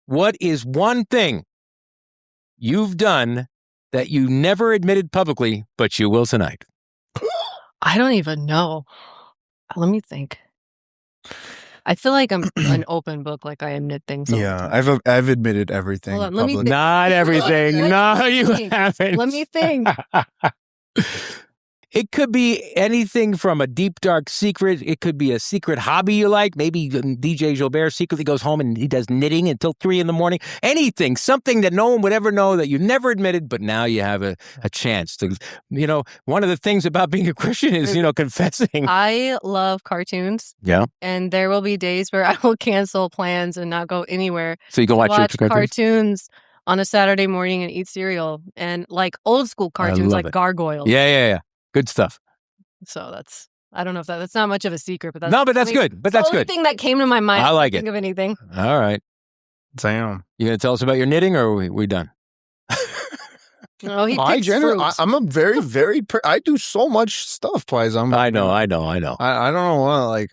What is one thing you've done that you never admitted publicly, but you will tonight? I don't even know. Let me think. I feel like I'm an open book, like I admit things. Yeah, I've admitted everything. Hold on, let me publicly. Not everything. No, you haven't. Let me think. It could be anything from a deep, dark secret. It could be a secret hobby you like. Maybe DJ Jilber secretly goes home and he does knitting until 3 a.m. Anything, something that no one would ever know that you never admitted, but now you have a chance to, one of the things about being a Christian is, confessing. I love cartoons. Yeah. And there will be days where I will cancel plans and not go anywhere. So you can watch your cartoons on a Saturday morning and eat cereal, and like old school cartoons like Gargoyles. Yeah. Good stuff. So I don't know if that's not much of a secret, but that's good. But that's the only good. thing that came to my mind. I like it. Think of anything. All right. Damn. You gonna tell us about your knitting, or are we done? Oh, he picks fruits. I'm a very, very. I do so much stuff, Paisan. I know. I don't know what.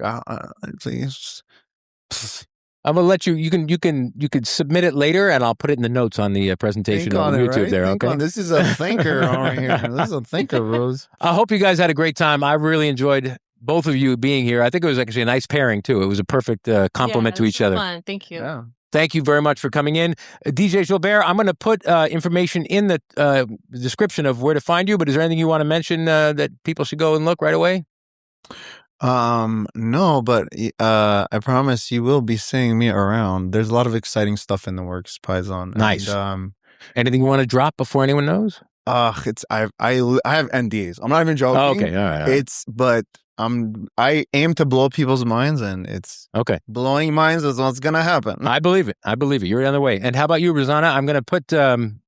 I'm gonna let you. You can submit it later, and I'll put it in the notes on the presentation on YouTube. Right? There, okay. This is a thinker over here. This is a thinker, Rose. I hope you guys had a great time. I really enjoyed both of you being here. I think it was actually a nice pairing too. It was a perfect compliment to each other. Fun. Thank you. Yeah. Thank you very much for coming in, DJ Jilber. I'm going to put information in the description of where to find you. But is there anything you want to mention that people should go and look right away? No, but I promise you will be seeing me around. There's a lot of exciting stuff in the works, Paisan. Nice. And, anything you want to drop before anyone knows? I have NDAs. I'm not even joking. Oh, okay, all right. I aim to blow people's minds, and it's blowing minds is what's gonna happen. I believe it. You're on the way. And how about you, Rosanna? I'm going to put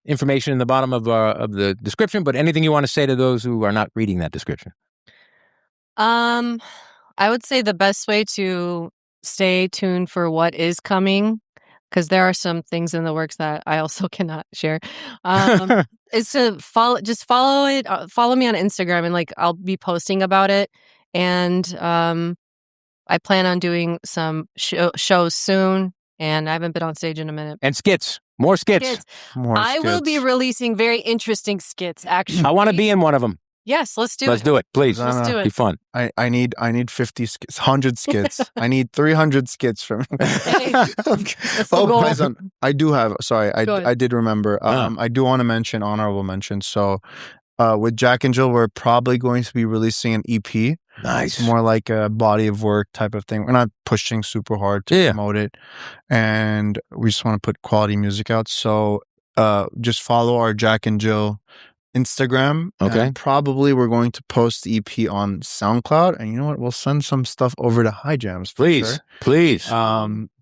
information in the bottom of the description. But anything you want to say to those who are not reading that description? I would say the best way to stay tuned for what is coming, because there are some things in the works that I also cannot share, is to follow it. Follow me on Instagram, and like I'll be posting about it. And I plan on doing some shows soon, and I haven't been on stage in a minute. And skits. More skits. I will be releasing very interesting skits, actually. I want to be in one of them. Yes, let's do it. Let's do it, please. Let's do it. Be fun. I need 50 skits, 100 skits. I need 300 skits from. Paisan, I do have. Sorry, I did remember. I do want to mention honorable mention. So, with Jack and Jill, we're probably going to be releasing an EP. Nice. It's more like a body of work type of thing. We're not pushing super hard to promote it, and we just want to put quality music out. So, just follow our Jack and Jill Instagram. Okay. And probably we're going to post the EP on SoundCloud. And you know what? We'll send some stuff over to High Jams. Please.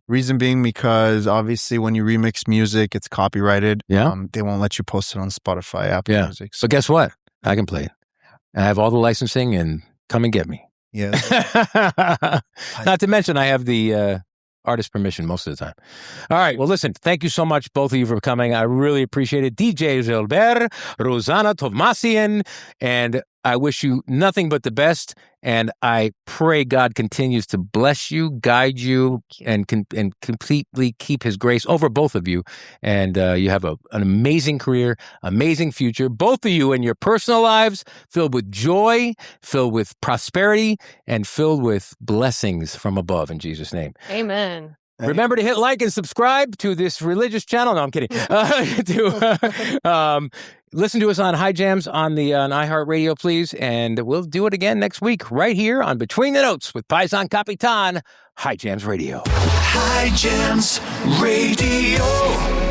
Reason being because obviously when you remix music, it's copyrighted. Yeah. They won't let you post it on Spotify, Apple Music. So guess what? I can play it. I have all the licensing, and come and get me. Yeah. Not to mention I have the artist permission most of the time. All right. Well, listen, thank you so much, both of you, for coming. I really appreciate it. DJ Jilber Ruzanna Tovmasyan, and I wish you nothing but the best. And I pray God continues to bless you, guide you, and completely keep his grace over both of you. And you have an amazing career, amazing future, both of you in your personal lives, filled with joy, filled with prosperity, and filled with blessings from above, in Jesus' name. Amen. Remember to hit like and subscribe to this religious channel. No, I'm kidding. Listen to us on High Jams on iHeartRadio, please. And we'll do it again next week right here on Between the Notes with Paisan Kapitan, High Jams Radio. High Jams Radio.